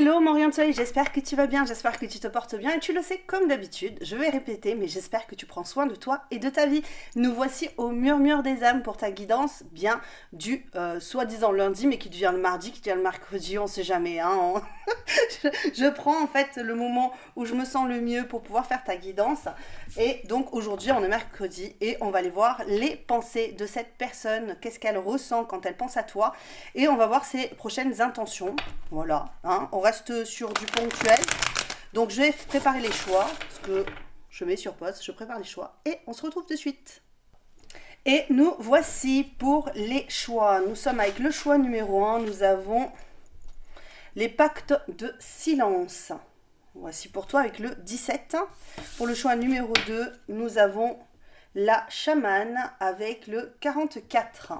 Hello mon rayon de soleil, j'espère que tu vas bien, j'espère que tu te portes bien et tu le sais comme d'habitude, je vais répéter mais j'espère que tu prends soin de toi et de ta vie. Nous voici au murmure des âmes pour ta guidance, bien du soi-disant lundi mais qui devient le mardi, qui devient le mercredi, on sait jamais. Hein, je prends en fait le moment où je me sens le mieux pour pouvoir faire ta guidance et donc aujourd'hui on est mercredi et on va aller voir les pensées de cette personne, qu'est-ce qu'elle ressent quand elle pense à toi et on va voir ses prochaines intentions. Voilà, hein, on reste sur du ponctuel. Donc je vais préparer les choix, parce que je mets sur pause, je prépare les choix et on se retrouve de suite. Et nous voici pour les choix. Nous sommes avec le choix numéro 1, nous avons les pactes de silence. Voici pour toi avec le 17. Pour le choix numéro 2, nous avons la chamane avec le 44.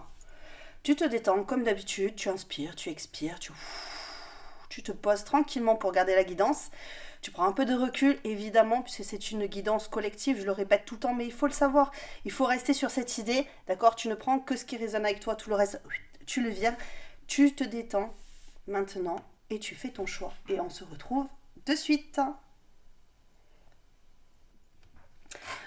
Tu te détends comme d'habitude, tu inspires, tu expires, tu te poses tranquillement pour garder la guidance. Tu prends un peu de recul, évidemment, puisque c'est une guidance collective, je le répète tout le temps, mais il faut le savoir. Il faut rester sur cette idée, d'accord? Tu ne prends que ce qui résonne avec toi, tout le reste, tu le vires. Tu te détends maintenant et tu fais ton choix. Et on se retrouve de suite.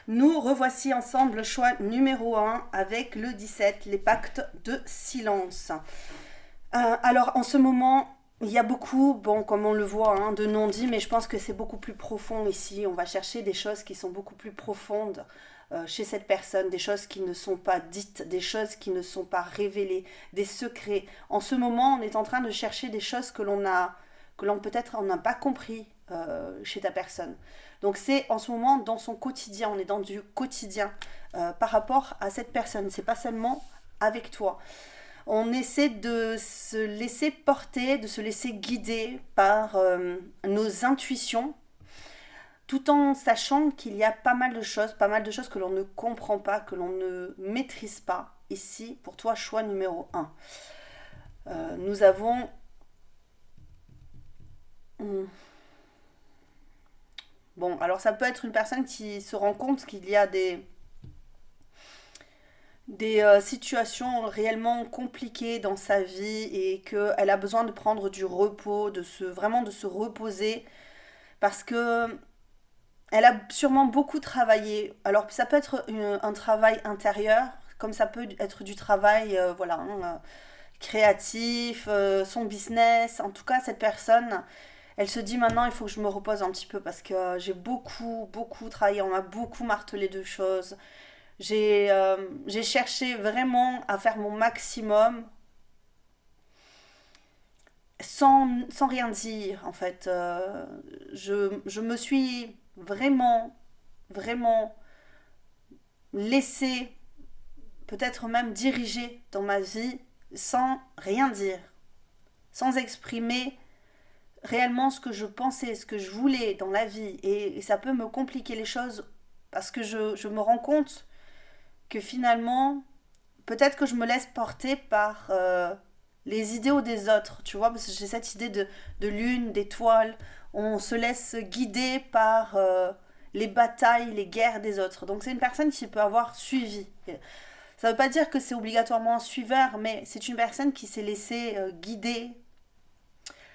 Nous revoici ensemble le choix numéro 1 avec le 17, les pactes de silence. Alors, en ce moment, il y a beaucoup, bon, comme on le voit, hein, de non-dits, mais je pense que c'est beaucoup plus profond ici. On va chercher des choses qui sont beaucoup plus profondes chez cette personne, des choses qui ne sont pas dites, des choses qui ne sont pas révélées, des secrets. En ce moment, on est en train de chercher des choses que l'on peut-être on n'a pas compris chez ta personne. Donc c'est en ce moment dans son quotidien, on est dans du quotidien par rapport à cette personne. C'est pas seulement avec toi. On essaie de se laisser porter, de se laisser guider par nos intuitions, tout en sachant qu'il y a pas mal de choses que l'on ne comprend pas, que l'on ne maîtrise pas. Ici, pour toi, choix numéro 1. Nous avons... Bon, alors ça peut être une personne qui se rend compte qu'il y a des situations réellement compliquées dans sa vie et qu'elle a besoin de prendre du repos, vraiment de se reposer parce que elle a sûrement beaucoup travaillé. Alors ça peut être un travail intérieur, comme ça peut être du travail voilà, hein, créatif, son business. En tout cas, cette personne, elle se dit maintenant il faut que je me repose un petit peu parce que j'ai beaucoup travaillé, on m'a beaucoup martelé de choses. J'ai cherché vraiment à faire mon maximum sans rien dire en fait. Je me suis vraiment laissée, peut-être même dirigée dans ma vie sans rien dire, sans exprimer réellement ce que je pensais, ce que je voulais dans la vie. Et ça peut me compliquer les choses parce que je me rends compte que finalement, peut-être que je me laisse porter par les idéaux des autres, tu vois, parce que j'ai cette idée de lune, d'étoile, on se laisse guider par les batailles, les guerres des autres. Donc c'est une personne qui peut avoir suivi. Ça ne veut pas dire que c'est obligatoirement un suiveur, mais c'est une personne qui s'est laissée guider,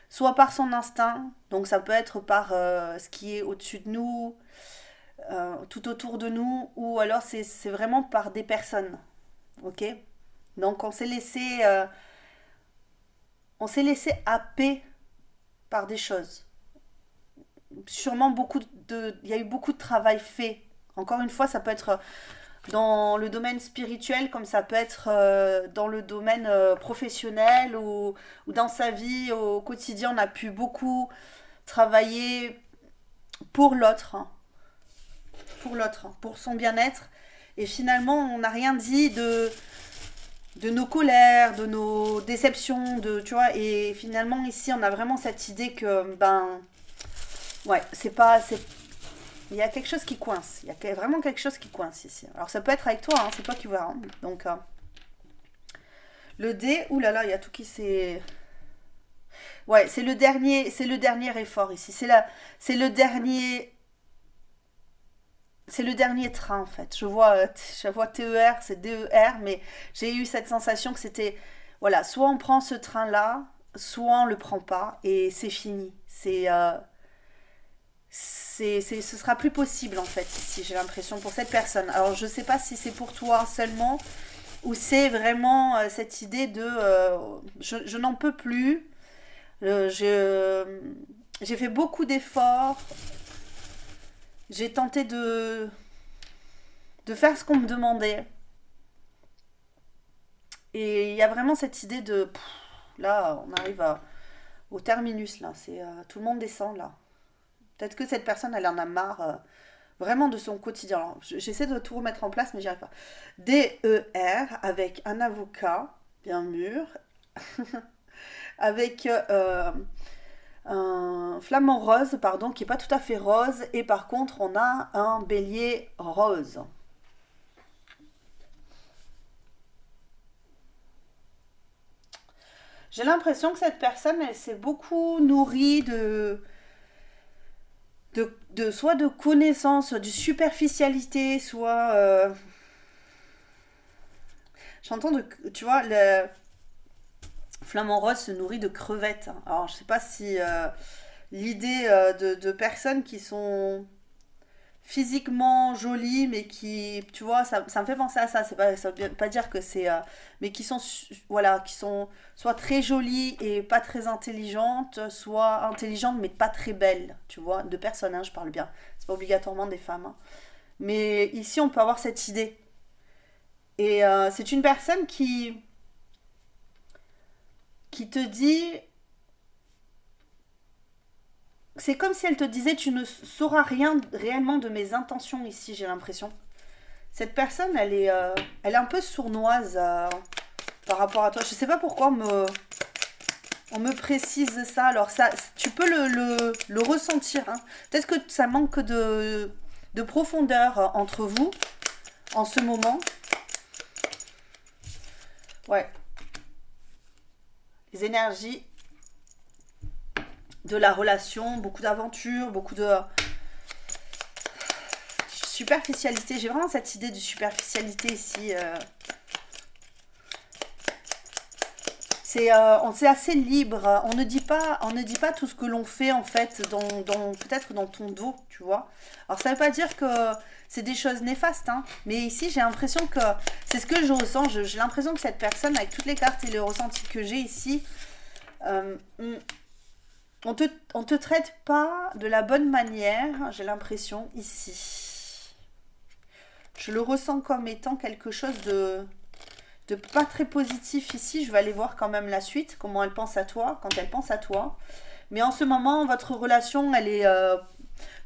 soit par son instinct, donc ça peut être par ce qui est au-dessus de nous, tout autour de nous, ou alors c'est vraiment par des personnes. Ok? Donc on s'est laissé happer par des choses. Sûrement il y a eu beaucoup de travail fait. Encore une fois, ça peut être dans le domaine spirituel comme ça peut être dans le domaine professionnel ou dans sa vie au quotidien. On a pu beaucoup travailler pour l'autre, hein, pour son bien-être. Et finalement, on n'a rien dit de nos colères, de nos déceptions, tu vois. Et finalement, ici, on a vraiment cette idée que, ouais, il y a quelque chose qui coince. Il y a vraiment quelque chose qui coince ici. Alors, ça peut être avec toi, hein, c'est toi qui vois. Hein. Donc, le dé, oulala, il y a tout qui s'est... Ouais, c'est le dernier effort ici. C'est le dernier... C'est le dernier train en fait. Je vois TER, c'est DER, mais j'ai eu cette sensation que c'était, voilà, soit on prend ce train-là soit on le prend pas et c'est fini. Ce sera plus possible en fait ici, j'ai l'impression, pour cette personne. Alors je sais pas si c'est pour toi seulement ou c'est vraiment cette idée de je n'en peux plus. J'ai fait beaucoup d'efforts. J'ai tenté de faire ce qu'on me demandait. Et il y a vraiment cette idée de là, on arrive au terminus là. Tout le monde descend là. Peut-être que cette personne, elle en a marre vraiment de son quotidien. Alors, j'essaie de tout remettre en place, mais j'y arrive pas. DER avec un avocat bien mûr, avec un flamant rose, pardon, qui est pas tout à fait rose, et par contre, on a un bélier rose. J'ai l'impression que cette personne, elle s'est beaucoup nourrie soit de connaissances, de superficialité, soit j'entends tu vois, le flamant rose se nourrit de crevettes. Alors je sais pas si l'idée de personnes qui sont physiquement jolies, mais qui, tu vois, ça me fait penser à ça. C'est pas, ça veut pas dire que c'est, mais qui sont, voilà, qui sont soit très jolies et pas très intelligentes, soit intelligentes mais pas très belles, tu vois, de personnes, hein, je parle bien. C'est pas obligatoirement des femmes, hein. Mais ici, on peut avoir cette idée. Et c'est une personne qui te dit, c'est comme si elle te disait, tu ne sauras rien réellement de mes intentions ici, j'ai l'impression. Cette personne, elle est un peu sournoise par rapport à toi. Je sais pas pourquoi on me précise ça. Alors ça, tu peux le ressentir, hein. Peut-être que ça manque de profondeur entre vous en ce moment. Ouais. Les énergies de la relation, beaucoup d'aventures, beaucoup de superficialité. J'ai vraiment cette idée de superficialité ici. C'est assez libre. On ne dit pas tout ce que l'on fait en fait, peut-être dans ton dos, tu vois. Alors ça veut pas dire que c'est des choses néfastes, hein, mais ici j'ai l'impression que c'est ce que je ressens. J'ai l'impression que cette personne, avec toutes les cartes et les ressentis que j'ai ici, euh, on te traite pas de la bonne manière. J'ai l'impression ici. Je le ressens comme étant quelque chose de pas très positif ici. Je vais aller voir quand même la suite, comment elle pense à toi, quand elle pense à toi. Mais en ce moment, votre relation, elle est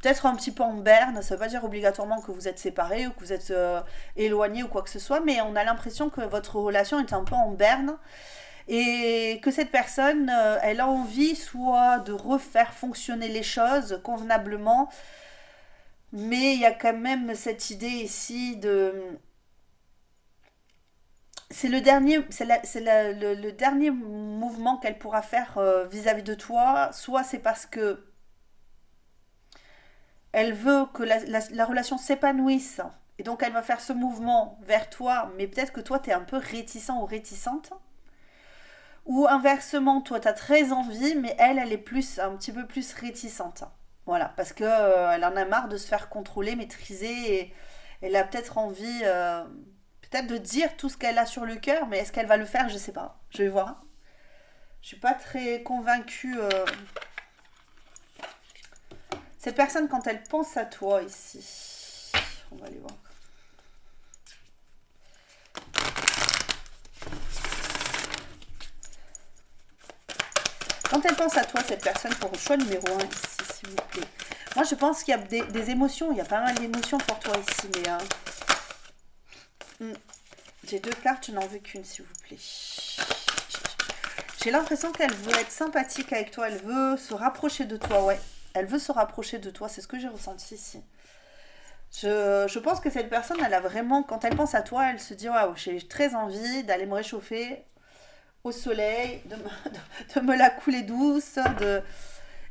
peut-être un petit peu en berne. Ça ne veut pas dire obligatoirement que vous êtes séparés ou que vous êtes éloignés ou quoi que ce soit, mais on a l'impression que votre relation est un peu en berne et que cette personne, elle a envie soit de refaire fonctionner les choses convenablement, mais il y a quand même cette idée ici de c'est le dernier, le dernier mouvement qu'elle pourra faire vis-à-vis de toi. Soit c'est parce que elle veut que la relation s'épanouisse et donc elle va faire ce mouvement vers toi, mais peut-être que toi tu es un peu réticent ou réticente. Ou inversement, toi tu as très envie, mais elle est plus un petit peu plus réticente. Voilà, parce que elle en a marre de se faire contrôler, maîtriser, et elle a peut-être envie peut-être de dire tout ce qu'elle a sur le cœur, mais est-ce qu'elle va le faire? Je sais pas. Je vais voir. Je suis pas très convaincue. Cette personne, quand elle pense à toi ici, on va aller voir. Quand elle pense à toi, cette personne, pour le choix numéro 1 ici, s'il vous plaît. Moi, je pense qu'il y a des émotions. Il y a pas mal d'émotions pour toi ici, mais j'ai 2 cartes, je n'en veux qu'une, s'il vous plaît. J'ai l'impression qu'elle veut être sympathique avec toi, elle veut se rapprocher de toi, ouais. Elle veut se rapprocher de toi, c'est ce que j'ai ressenti ici. Je pense que cette personne, elle a vraiment, quand elle pense à toi, elle se dit, waouh, j'ai très envie d'aller me réchauffer au soleil, de me la couler douce,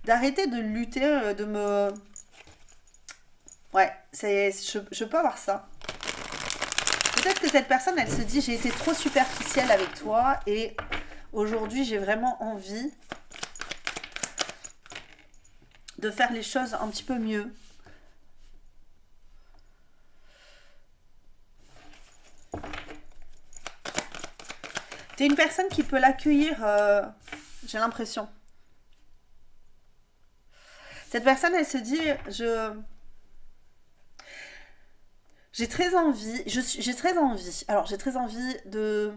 d'arrêter de lutter, de me... Ouais, je peux avoir ça. Peut-être que cette personne, elle se dit, j'ai été trop superficielle avec toi et Aujourd'hui, j'ai vraiment envie de faire les choses un petit peu mieux. T'es une personne qui peut l'accueillir, j'ai l'impression. Cette personne, elle se dit, j'ai très envie, j'ai très envie. Alors, j'ai très envie de,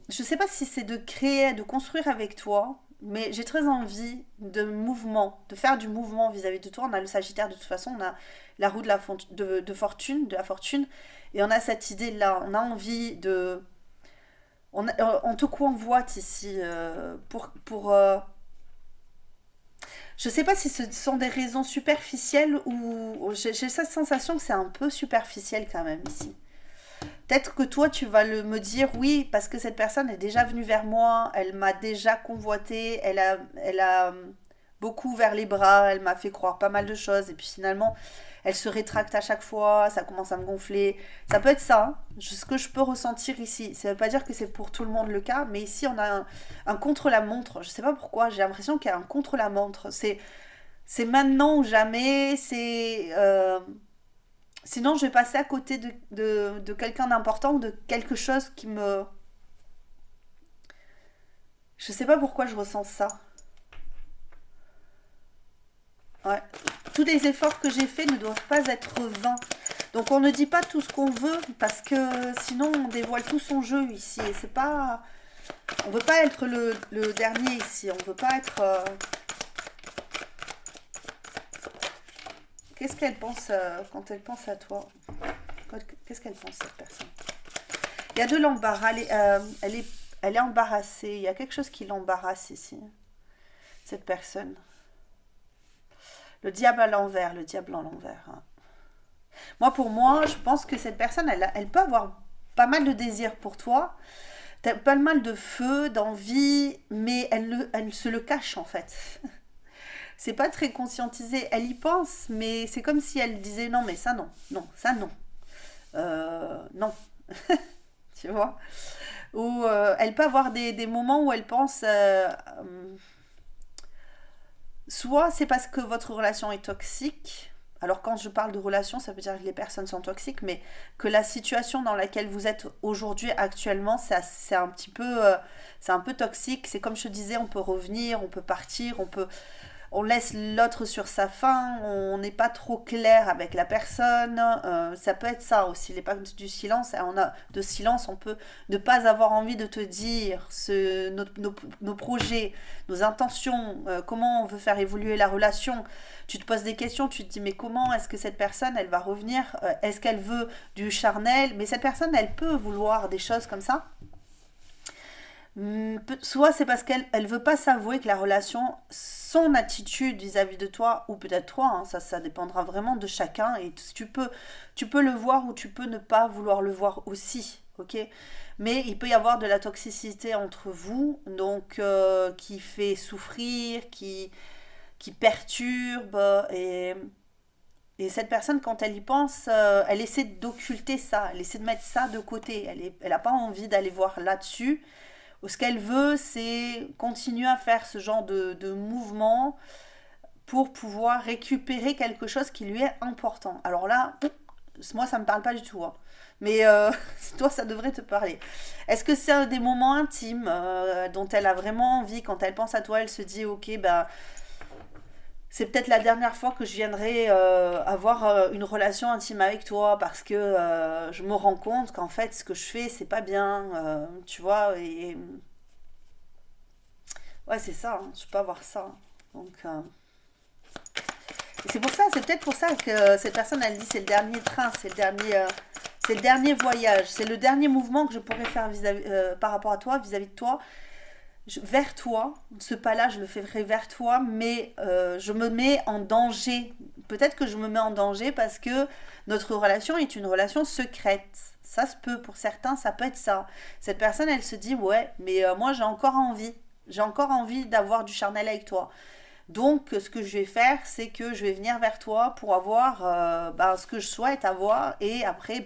je sais pas si c'est de créer, de construire avec toi, mais j'ai très envie de mouvement, de faire du mouvement vis-à-vis de toi. On a le Sagittaire de toute façon, on a la roue de fortune, de la fortune, et on a cette idée-là. On a envie de, on te convoite ici je sais pas si ce sont des raisons superficielles ou j'ai cette sensation que c'est un peu superficiel quand même ici. Peut-être que toi, tu vas me dire oui, parce que cette personne est déjà venue vers moi, elle m'a déjà convoité, elle a beaucoup ouvert les bras, elle m'a fait croire pas mal de choses, et puis finalement, elle se rétracte à chaque fois, ça commence à me gonfler. Ça peut être ça, hein, ce que je peux ressentir ici. Ça veut pas dire que c'est pour tout le monde le cas, mais ici, on a un contre-la-montre. Je sais pas pourquoi, j'ai l'impression qu'il y a un contre-la-montre. C'est maintenant ou jamais, sinon, je vais passer à côté de quelqu'un d'important ou de quelque chose qui me... Je sais pas pourquoi je ressens ça. Ouais. Tous les efforts que j'ai faits ne doivent pas être vains. Donc on ne dit pas tout ce qu'on veut parce que sinon on dévoile tout son jeu ici. Et c'est pas... On veut pas être le dernier ici. On veut pas être... Qu'est-ce qu'elle pense quand elle pense à toi? Qu'est-ce qu'elle pense cette personne? Il y a de l'embarras. Elle est embarrassée. Il y a quelque chose qui l'embarrasse ici. Cette personne. Le diable à l'envers. Le diable à l'envers. Hein. Pour moi, je pense que cette personne, elle peut avoir pas mal de désir pour toi. Pas mal de feu, d'envie. Mais elle se le cache en fait. C'est pas très conscientisé. Elle y pense, mais c'est comme si elle disait non, mais ça non. Non, ça non. Non. Tu vois? Ou elle peut avoir des moments où elle pense soit c'est parce que votre relation est toxique. Alors quand je parle de relation, ça veut dire que les personnes sont toxiques, mais que la situation dans laquelle vous êtes aujourd'hui actuellement, c'est un petit peu, c'est un peu toxique. C'est comme je te disais, on peut revenir, on peut partir, on laisse l'autre sur sa faim, on n'est pas trop clair avec la personne. Ça peut être ça aussi, les pactes du silence. De silence, on peut ne pas avoir envie de te dire nos projets, nos intentions, comment on veut faire évoluer la relation. Tu te poses des questions, tu te dis mais comment est-ce que cette personne, elle va revenir? Est-ce qu'elle veut du charnel? Mais cette personne, elle peut vouloir des choses comme ça. Soit c'est parce qu'elle elle veut pas s'avouer que la relation, son attitude vis-à-vis de toi, ou peut-être toi, hein, ça dépendra vraiment de chacun, et tu peux le voir ou tu peux ne pas vouloir le voir aussi, ok? Mais il peut y avoir de la toxicité entre vous, donc qui fait souffrir, qui perturbe, et cette personne, quand elle y pense, elle essaie d'occulter ça, elle essaie de mettre ça de côté, elle n'a pas envie d'aller voir là-dessus. Ce qu'elle veut, c'est continuer à faire ce genre de mouvement pour pouvoir récupérer quelque chose qui lui est important. Alors là, moi, ça ne me parle pas du tout. Hein. Mais toi, ça devrait te parler. Est-ce que c'est des moments intimes dont elle a vraiment envie? Quand elle pense à toi, elle se dit, ok, bah, c'est peut-être la dernière fois que je viendrai avoir une relation intime avec toi parce que je me rends compte qu'en fait ce que je fais c'est pas bien, tu vois, et ouais c'est ça, hein, je peux avoir ça. Donc et c'est pour ça, c'est peut-être pour ça que cette personne elle dit c'est le dernier train, c'est le dernier voyage, c'est le dernier mouvement que je pourrais faire par rapport à toi, vis-à-vis de toi vers toi, ce pas-là, je le ferai vers toi, mais je me mets en danger. Peut-être que je me mets en danger parce que notre relation est une relation secrète. Ça se peut, pour certains, ça peut être ça. Cette personne, elle se dit, ouais, mais moi j'ai encore envie. J'ai encore envie d'avoir du charnel avec toi. Donc, ce que je vais faire, c'est que je vais venir vers toi pour avoir ce que je souhaite avoir. Et après, il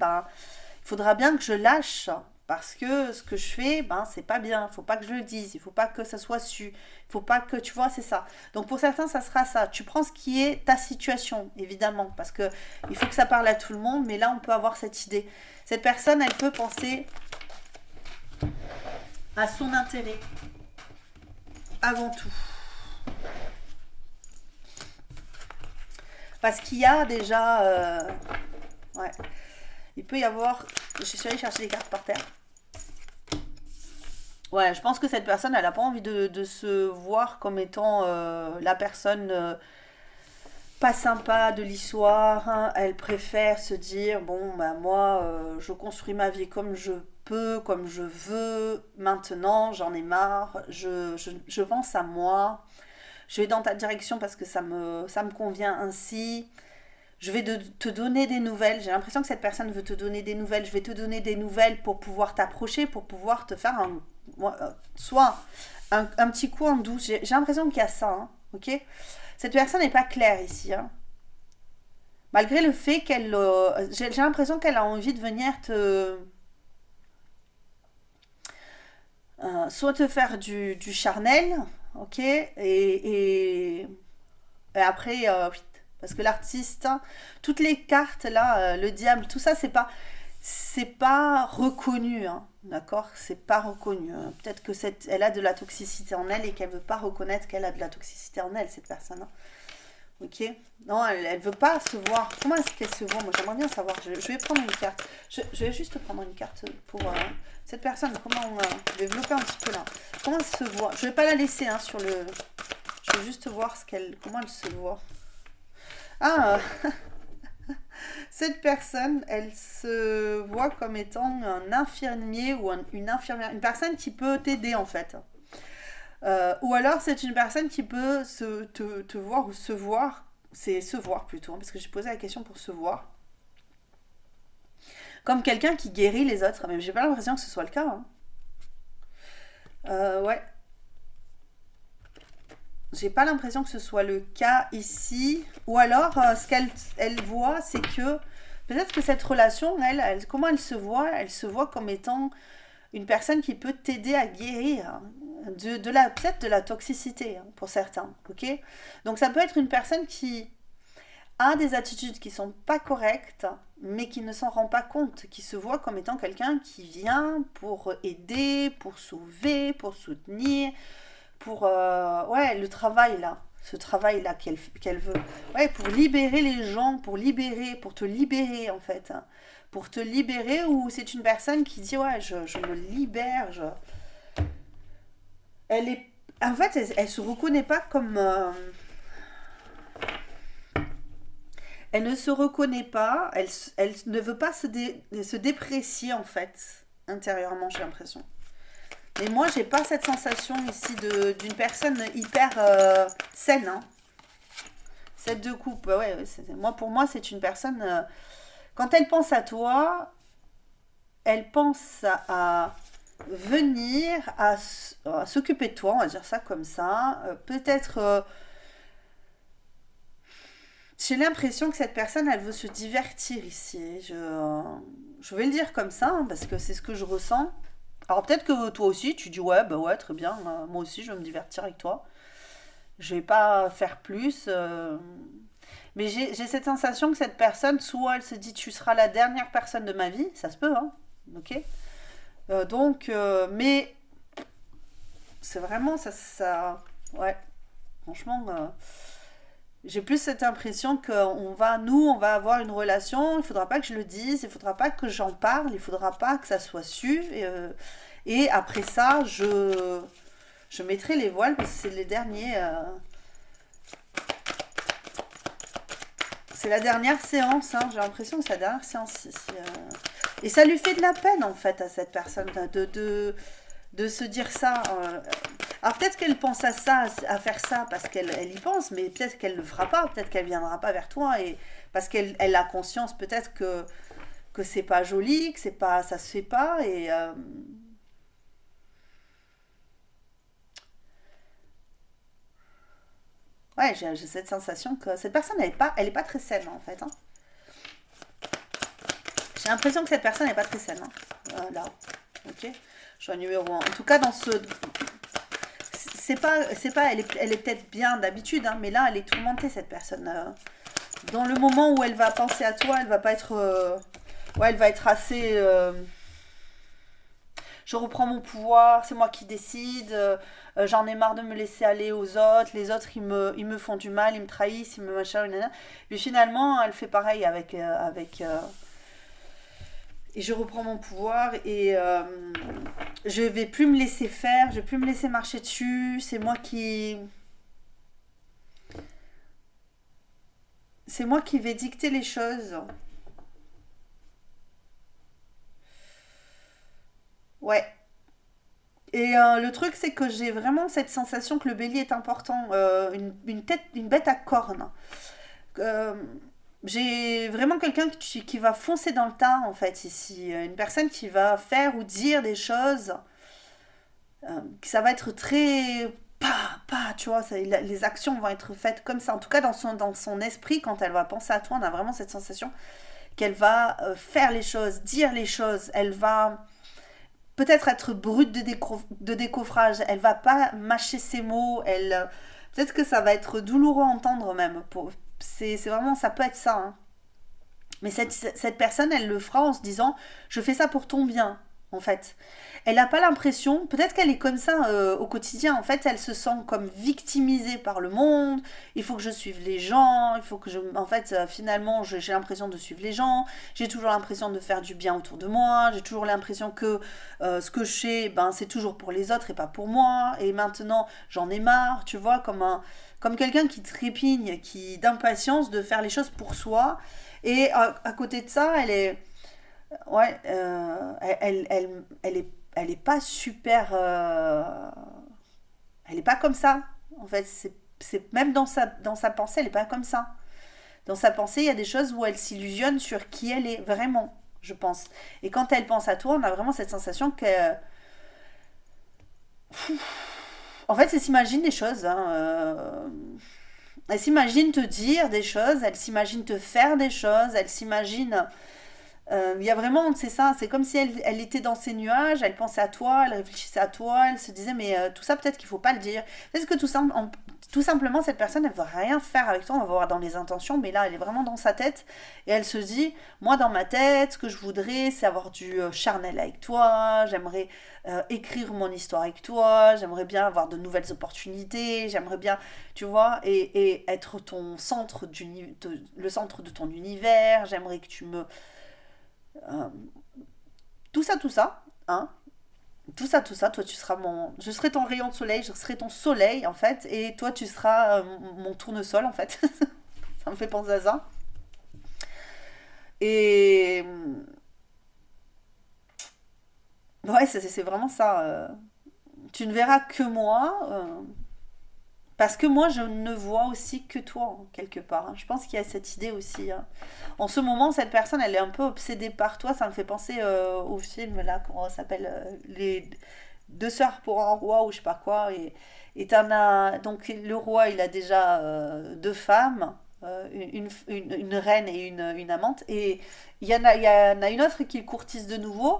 faudra bien que je lâche Parce que ce que je fais, ben, c'est pas bien. Il faut pas que je le dise. Il faut pas que ça soit su. Il faut pas que, tu vois, c'est ça. Donc pour certains, ça sera ça. Tu prends ce qui est ta situation, évidemment. Parce que il faut que ça parle à tout le monde. Mais là, on peut avoir cette idée. Cette personne, elle peut penser à son intérêt. Avant tout. Parce qu'il y a déjà... ouais. Il peut y avoir... Je suis allée chercher des cartes par terre. Ouais, je pense que cette personne, elle n'a pas envie de se voir comme étant la personne pas sympa de l'histoire, hein. Elle préfère se dire, bon, bah moi, je construis ma vie comme je peux, comme je veux. Maintenant, j'en ai marre. Je pense à moi. Je vais dans ta direction parce que ça me convient ainsi. Je vais te donner des nouvelles. J'ai l'impression que cette personne veut te donner des nouvelles. Je vais te donner des nouvelles pour pouvoir t'approcher, pour pouvoir te faire soit un petit coup en douce. J'ai l'impression qu'il y a ça, hein, ok. Cette personne n'est pas claire ici, hein. Malgré le fait qu'elle... j'ai l'impression qu'elle a envie de venir te... soit te faire du charnel, ok, et après, oui, parce que l'artiste, hein, toutes les cartes là, le diable, tout ça, c'est pas reconnu, hein, d'accord, c'est pas reconnu, hein. Peut-être que elle a de la toxicité en elle et qu'elle veut pas reconnaître qu'elle a de la toxicité en elle, cette personne, hein. Ok. Non, elle veut pas se voir. Comment est-ce qu'elle se voit? Moi, j'aimerais bien savoir. Je vais prendre une carte. Je vais juste prendre une carte pour cette personne. Comment développer un petit peu là. Comment elle se voit? Je vais pas la laisser, hein, sur le... Je vais juste voir comment elle se voit. Ah, cette personne, elle se voit comme étant un infirmier ou une infirmière. Une personne qui peut t'aider, en fait. Ou alors c'est une personne qui peut te voir ou se voir, c'est se voir plutôt, hein, parce que j'ai posé la question pour se voir, comme quelqu'un qui guérit les autres, mais j'ai pas l'impression que ce soit le cas, hein. Ouais, j'ai pas l'impression que ce soit le cas ici, ou alors ce qu'elle voit, c'est que peut-être que cette relation, comment elle se voit comme étant une personne qui peut t'aider à guérir peut-être de la toxicité, hein, pour certains, ok. Donc ça peut être une personne qui a des attitudes qui sont pas correctes, mais qui ne s'en rend pas compte, qui se voit comme étant quelqu'un qui vient pour aider, pour sauver, pour soutenir, pour ouais, le travail là, ce travail là qu'elle veut, ouais, pour libérer les gens, pour te libérer en fait, hein. Pour te libérer, ou c'est une personne qui dit ouais, je me libère, elle est, en fait, elle se reconnaît pas comme elle ne se reconnaît pas, elle ne veut pas se déprécier en fait intérieurement, j'ai l'impression. Mais moi, j'ai pas cette sensation ici d'une personne hyper saine, hein. Cette de coupe, ouais, pour moi, c'est une personne. Quand elle pense à toi, elle pense à venir, à s'occuper de toi, on va dire ça comme ça. Peut-être. J'ai l'impression que cette personne, elle veut se divertir ici. Je vais le dire comme ça, hein, parce que c'est ce que je ressens. Alors peut-être que toi aussi, tu dis ouais, bah ouais, très bien, moi aussi, je vais me divertir avec toi. Je vais pas faire plus. Mais j'ai cette sensation que cette personne, soit elle se dit tu seras la dernière personne de ma vie, ça se peut, hein, ok. Donc, mais c'est vraiment ouais, franchement, j'ai plus cette impression que on va avoir une relation. Il faudra pas que je le dise, il faudra pas que j'en parle, il faudra pas que ça soit su. Et après ça, je mettrai les voiles parce que c'est les derniers. C'est la dernière séance, hein. J'ai l'impression que c'est la dernière séance ici. Et ça lui fait de la peine en fait à cette personne de se dire ça. Alors peut-être qu'elle pense à ça, à faire ça parce qu'elle y pense, mais peut-être qu'elle le fera pas, peut-être qu'elle viendra pas vers toi et parce qu'elle a conscience peut-être que c'est pas joli, que c'est pas, ça se fait pas et ouais, j'ai cette sensation que cette personne elle est pas très saine en fait, hein. J'ai l'impression que cette personne n'est pas très saine, hein. Là. Ok, choix numéro 1. En tout cas, dans ce... elle est peut-être bien d'habitude, hein, mais là, elle est tourmentée, cette personne. Dans le moment où elle va penser à toi, elle va pas être... ouais, elle va être assez... je reprends mon pouvoir, c'est moi qui décide, j'en ai marre de me laisser aller aux autres, les autres ils me font du mal, ils me trahissent, ils me machin, nanana. Puis finalement, elle fait pareil et je reprends mon pouvoir et je vais plus me laisser faire, je vais plus me laisser marcher dessus, c'est moi qui vais dicter les choses. Ouais. Et le truc, c'est que j'ai vraiment cette sensation que le bélier est important, une tête, une bête à cornes. Euh, j'ai vraiment quelqu'un qui va foncer dans le tas, en fait, ici. Une personne qui va faire ou dire des choses, que ça va être très... Pas, tu vois, les actions vont être faites comme ça. En tout cas, dans son esprit, quand elle va penser à toi, on a vraiment cette sensation qu'elle va faire les choses, dire les choses. Elle va peut-être être brute de décoffrage. Elle va pas mâcher ses mots. Peut-être que ça va être douloureux à entendre même. C'est vraiment, ça peut être ça, hein. Mais cette personne, elle le fera en se disant, je fais ça pour ton bien, en fait. Elle n'a pas l'impression, peut-être qu'elle est comme ça au quotidien, en fait, elle se sent comme victimisée par le monde, il faut que je suive les gens, il faut que je... En fait, finalement, j'ai l'impression de suivre les gens, j'ai toujours l'impression de faire du bien autour de moi, j'ai toujours l'impression que ce que je fais, ben, c'est toujours pour les autres et pas pour moi, et maintenant, j'en ai marre, tu vois, comme quelqu'un qui trépigne, qui d'impatience de faire les choses pour soi, et à côté de ça, elle est... Ouais, elle est pas super. Elle est pas comme ça. En fait, même dans sa pensée, elle est pas comme ça. Dans sa pensée, il y a des choses où elle s'illusionne sur qui elle est vraiment, je pense. Et quand elle pense à toi, on a vraiment cette sensation que. En fait, elle s'imagine des choses, hein, elle s'imagine te dire des choses, elle s'imagine te faire des choses, elle s'imagine il y a vraiment, c'est ça, c'est comme si elle était dans ses nuages, elle pensait à toi, elle réfléchissait à toi, elle se disait, mais tout ça, peut-être qu'il faut pas le dire. Peut-être que tout simplement, cette personne, elle ne va rien faire avec toi, on va voir dans les intentions, mais là, elle est vraiment dans sa tête, et elle se dit, moi, dans ma tête, ce que je voudrais, c'est avoir du charnel avec toi, j'aimerais écrire mon histoire avec toi, j'aimerais bien avoir de nouvelles opportunités, j'aimerais bien, tu vois, et être le centre de ton univers, j'aimerais que tu me euh, tout ça, hein, tout ça, toi tu seras je serai ton rayon de soleil, je serai ton soleil en fait, et toi tu seras mon tournesol en fait. Ça me fait penser à ça. Et ouais, c'est vraiment ça. Tu ne verras que moi, parce que moi je ne vois aussi que toi, hein, quelque part, hein. Je pense qu'il y a cette idée aussi, hein. En ce moment, cette personne, elle est un peu obsédée par toi. Ça me fait penser au film, là, comment ça s'appelle Les deux sœurs pour un roi ou je sais pas quoi. Et t'en as. Donc, le roi, il a déjà deux femmes, une reine et une amante. Et il y en a une autre qui le courtise de nouveau.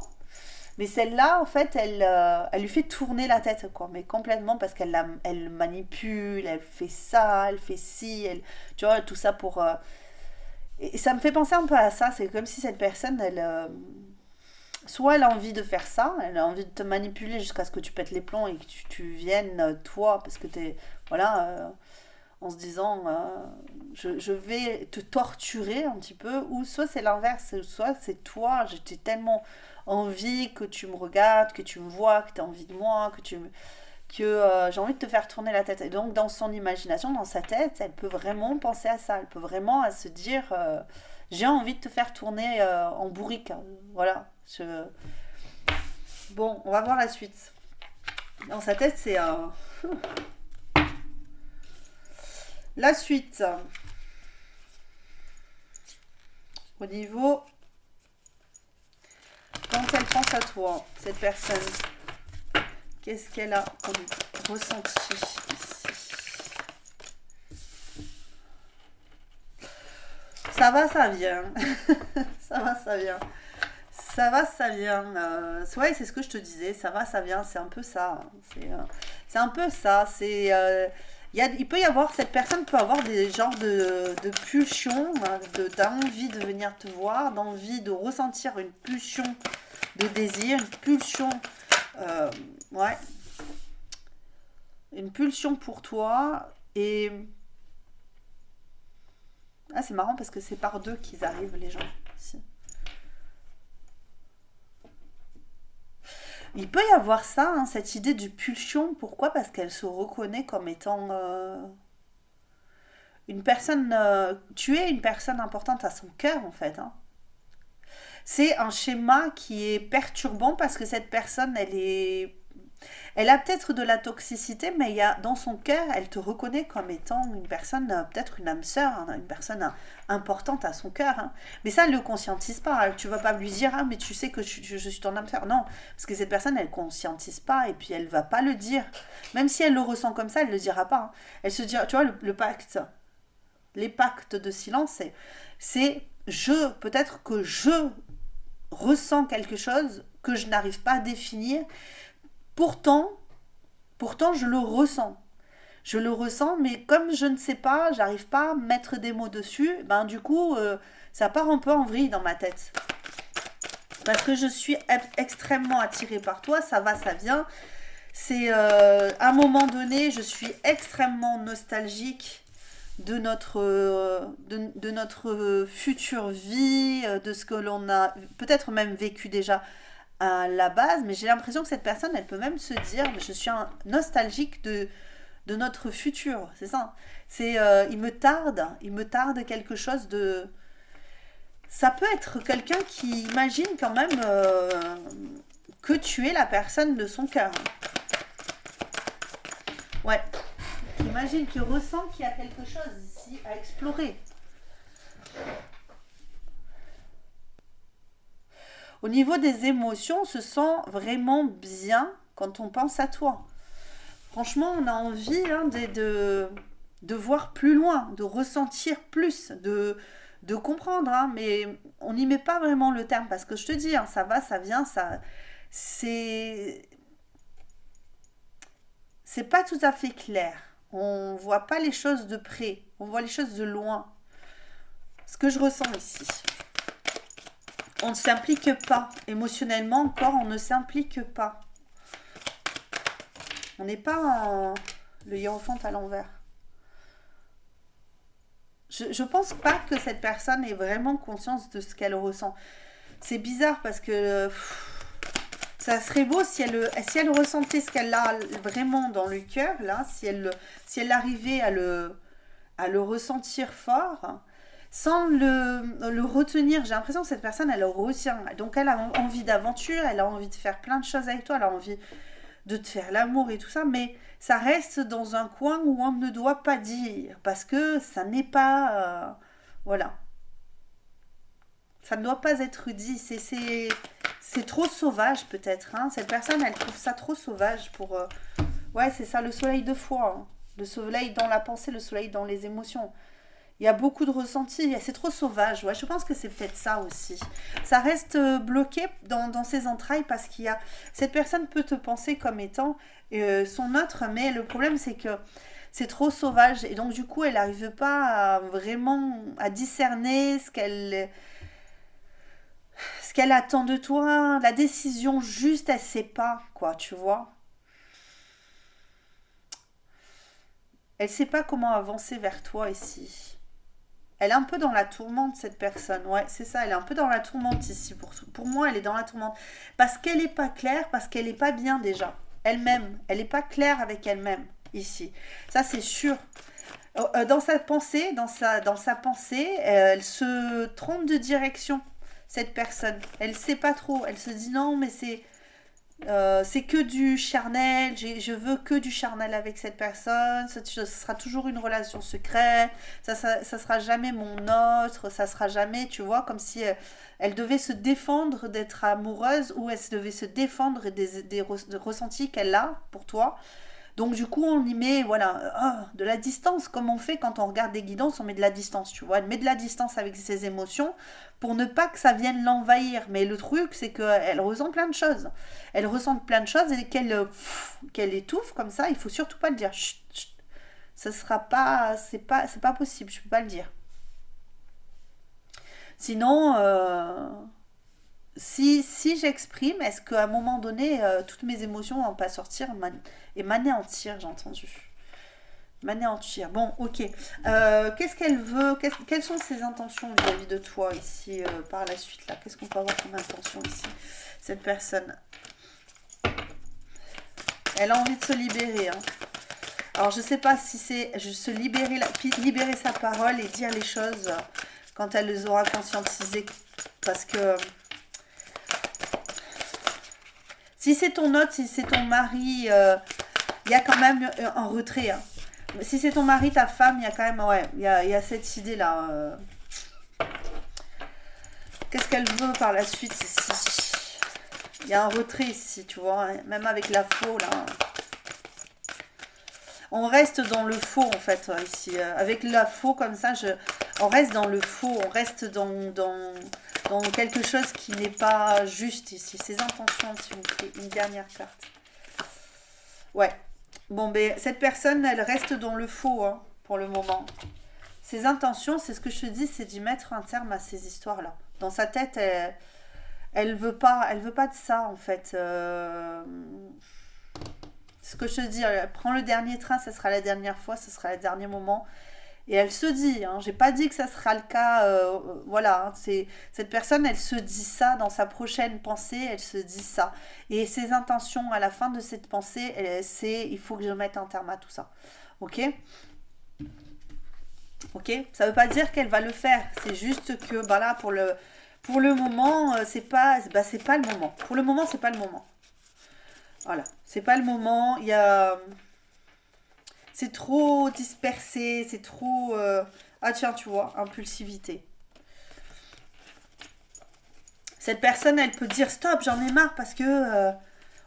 Mais celle-là, en fait, elle lui fait tourner la tête, quoi. Mais complètement, parce elle manipule, elle fait ça, elle fait ci, tu vois, tout ça pour. Et ça me fait penser un peu à ça. C'est comme si cette personne, soit elle a envie de faire ça, elle a envie de te manipuler jusqu'à ce que tu pètes les plombs et que tu viennes, toi, parce que t'es. Voilà, en se disant, je vais te torturer un petit peu, ou soit c'est l'inverse, soit c'est toi, j'ai tellement envie que tu me regardes, que tu me vois, que tu as envie de moi, que j'ai envie de te faire tourner la tête. Et donc dans son imagination, dans sa tête, elle peut vraiment penser à ça, elle peut vraiment à se dire, j'ai envie de te faire tourner en bourrique, hein. Voilà. Bon, on va voir la suite. Dans sa tête, c'est la suite. Au niveau, quand elle pense à toi, cette personne, qu'est-ce qu'elle a comme ressenti ici? Ça va, ça vient. Ça va, ça vient. Ça va, ça vient. Ouais, c'est ce que je te disais. Ça va, ça vient. C'est un peu ça. C'est un peu ça. Il peut y avoir, cette personne peut avoir des genres de pulsions, hein, d'envie de venir te voir, d'envie de ressentir une pulsion de désir, une pulsion, euh, ouais, une pulsion pour toi. Et ah, c'est marrant parce que c'est par deux qu'ils arrivent, les gens. Ici. Il peut y avoir ça, hein, cette idée de pulsion. Pourquoi? Parce qu'elle se reconnaît comme étant une personne. Tu es une personne importante à son cœur, en fait. Hein. C'est un schéma qui est perturbant parce que cette personne, elle a peut-être de la toxicité, mais il y a, dans son cœur, elle te reconnaît comme étant une personne, peut-être une âme sœur, hein, une personne importante à son cœur. Hein. Mais ça, elle ne le conscientise pas. Hein. Tu vas pas lui dire, ah, mais tu sais que je suis ton âme sœur. Non, parce que cette personne, elle conscientise pas et puis elle va pas le dire. Même si elle le ressent comme ça, elle le dira pas. Hein. Elle se dit, tu vois, le pacte, les pactes de silence, peut-être que je ressens quelque chose que je n'arrive pas à définir. Pourtant, pourtant, je le ressens. Je le ressens, mais comme je ne sais pas, j'arrive pas à mettre des mots dessus, ben du coup, ça part un peu en vrille dans ma tête. Parce que je suis extrêmement attirée par toi, ça va, ça vient. C'est à un moment donné, je suis extrêmement nostalgique de notre future vie, de ce que l'on a peut-être même vécu déjà à la base, mais j'ai l'impression que cette personne, elle peut même se dire, je suis nostalgique de notre futur, c'est ça. Il me tarde quelque chose de... Ça peut être quelqu'un qui imagine quand même que tu es la personne de son cœur. Ouais, qui imagine, qui ressent qu'il y a quelque chose ici à explorer. Au niveau des émotions, on se sent vraiment bien quand on pense à toi. Franchement, on a envie de voir plus loin, de ressentir plus, de comprendre. Hein, mais on n'y met pas vraiment le terme parce que je te dis, hein, ça va, ça vient, c'est, c'est pas tout à fait clair. On voit pas les choses de près, on voit les choses de loin. Ce que je ressens ici. On ne s'implique pas. Émotionnellement, encore, on ne s'implique pas. On n'est pas le hiérophante à l'envers. Je pense pas que cette personne ait vraiment conscience de ce qu'elle ressent. C'est bizarre parce que ça serait beau si elle ressentait ce qu'elle a vraiment dans le cœur, là, si elle arrivait à le ressentir fort, sans le retenir. J'ai l'impression que cette personne, elle le retient. Donc elle a envie d'aventure, elle a envie de faire plein de choses avec toi, elle a envie de te faire l'amour et tout ça, mais ça reste dans un coin où on ne doit pas dire, parce que ça n'est pas... voilà. Ça ne doit pas être dit. C'est trop sauvage peut-être. Hein. Cette personne, elle trouve ça trop sauvage pour... Ouais, c'est ça, le soleil de foi. Hein. Le soleil dans la pensée, le soleil dans les émotions. Il y a beaucoup de ressentis, c'est trop sauvage. Ouais, je pense que c'est peut-être ça aussi. Ça reste bloqué dans ses entrailles parce qu'il y a... Cette personne peut te penser comme étant son autre, mais le problème c'est que c'est trop sauvage. Et donc du coup, elle n'arrive pas vraiment à discerner ce qu'elle attend de toi. La décision juste, elle ne sait pas, quoi, tu vois. Elle ne sait pas comment avancer vers toi ici. Elle est un peu dans la tourmente, cette personne. Ouais, c'est ça, elle est un peu dans la tourmente ici. Pour moi, elle est dans la tourmente. Parce qu'elle n'est pas claire, parce qu'elle n'est pas bien déjà. Elle-même, elle n'est pas claire avec elle-même ici. Ça, c'est sûr. Dans sa pensée, dans sa pensée, elle se trompe de direction, cette personne. Elle ne sait pas trop. Elle se dit non, mais c'est que du charnel, je veux que du charnel avec cette personne, ce sera toujours une relation secrète, ça sera jamais mon autre, ça sera jamais, tu vois, comme si elle devait se défendre d'être amoureuse ou elle devait se défendre des ressentis qu'elle a pour toi. Donc du coup, on y met, voilà, de la distance, comme on fait quand on regarde des guidances, on met de la distance, tu vois. Elle met de la distance avec ses émotions pour ne pas que ça vienne l'envahir. Mais le truc, c'est qu'elle ressent plein de choses. Elle ressent plein de choses et qu'elle étouffe comme ça, il faut surtout pas le dire. Chut, chut. Ça sera c'est pas possible, je peux pas le dire. Sinon, si j'exprime, est-ce qu'à un moment donné, toutes mes émotions vont pas sortir et m'anéantir, j'ai entendu. M'anéantir. Bon, ok. Qu'est-ce qu'elle veut? Quelles sont ses intentions vis-à-vis de toi ici par la suite là? Qu'est-ce qu'on peut avoir comme intention ici? Cette personne, elle a envie de se libérer. Hein. Alors je sais pas si c'est se libérer, libérer sa parole et dire les choses quand elle les aura conscientisées. Parce que si c'est ton hôte, si c'est ton mari, il y a quand même un retrait. Hein. Si c'est ton mari, ta femme, il y a quand même, ouais, il y a cette idée-là. Qu'est-ce qu'elle veut par la suite ici? Il y a un retrait ici, tu vois, hein, même avec la faux, là. On reste dans le faux, en fait, ici. Avec la faux, comme ça, on reste dans le faux, on reste dans quelque chose qui n'est pas juste ici. Ses intentions, s'il vous plaît. Une dernière carte. Ouais. Bon, ben, cette personne, elle reste dans le faux, hein, pour le moment. Ses intentions, c'est ce que je te dis, c'est d'y mettre un terme à ces histoires-là. Dans sa tête, elle veut pas de ça, en fait. Ce que je te dis, elle prend le dernier train, ça sera la dernière fois, ce sera le dernier moment. Et elle se dit, hein, j'ai pas dit que ça sera le cas, voilà, hein, cette personne, elle se dit ça dans sa prochaine pensée, elle se dit ça. Et ses intentions à la fin de cette pensée, c'est, il faut que je mette un terme à tout ça. Ok? Ok? Ça veut pas dire qu'elle va le faire, c'est juste que, bah là, pour le moment, c'est pas le moment. Pour le moment, c'est pas le moment. Voilà, c'est pas le moment, il y a... C'est trop dispersé, c'est trop... Ah tiens, tu vois, impulsivité. Cette personne, elle peut dire stop, j'en ai marre parce que...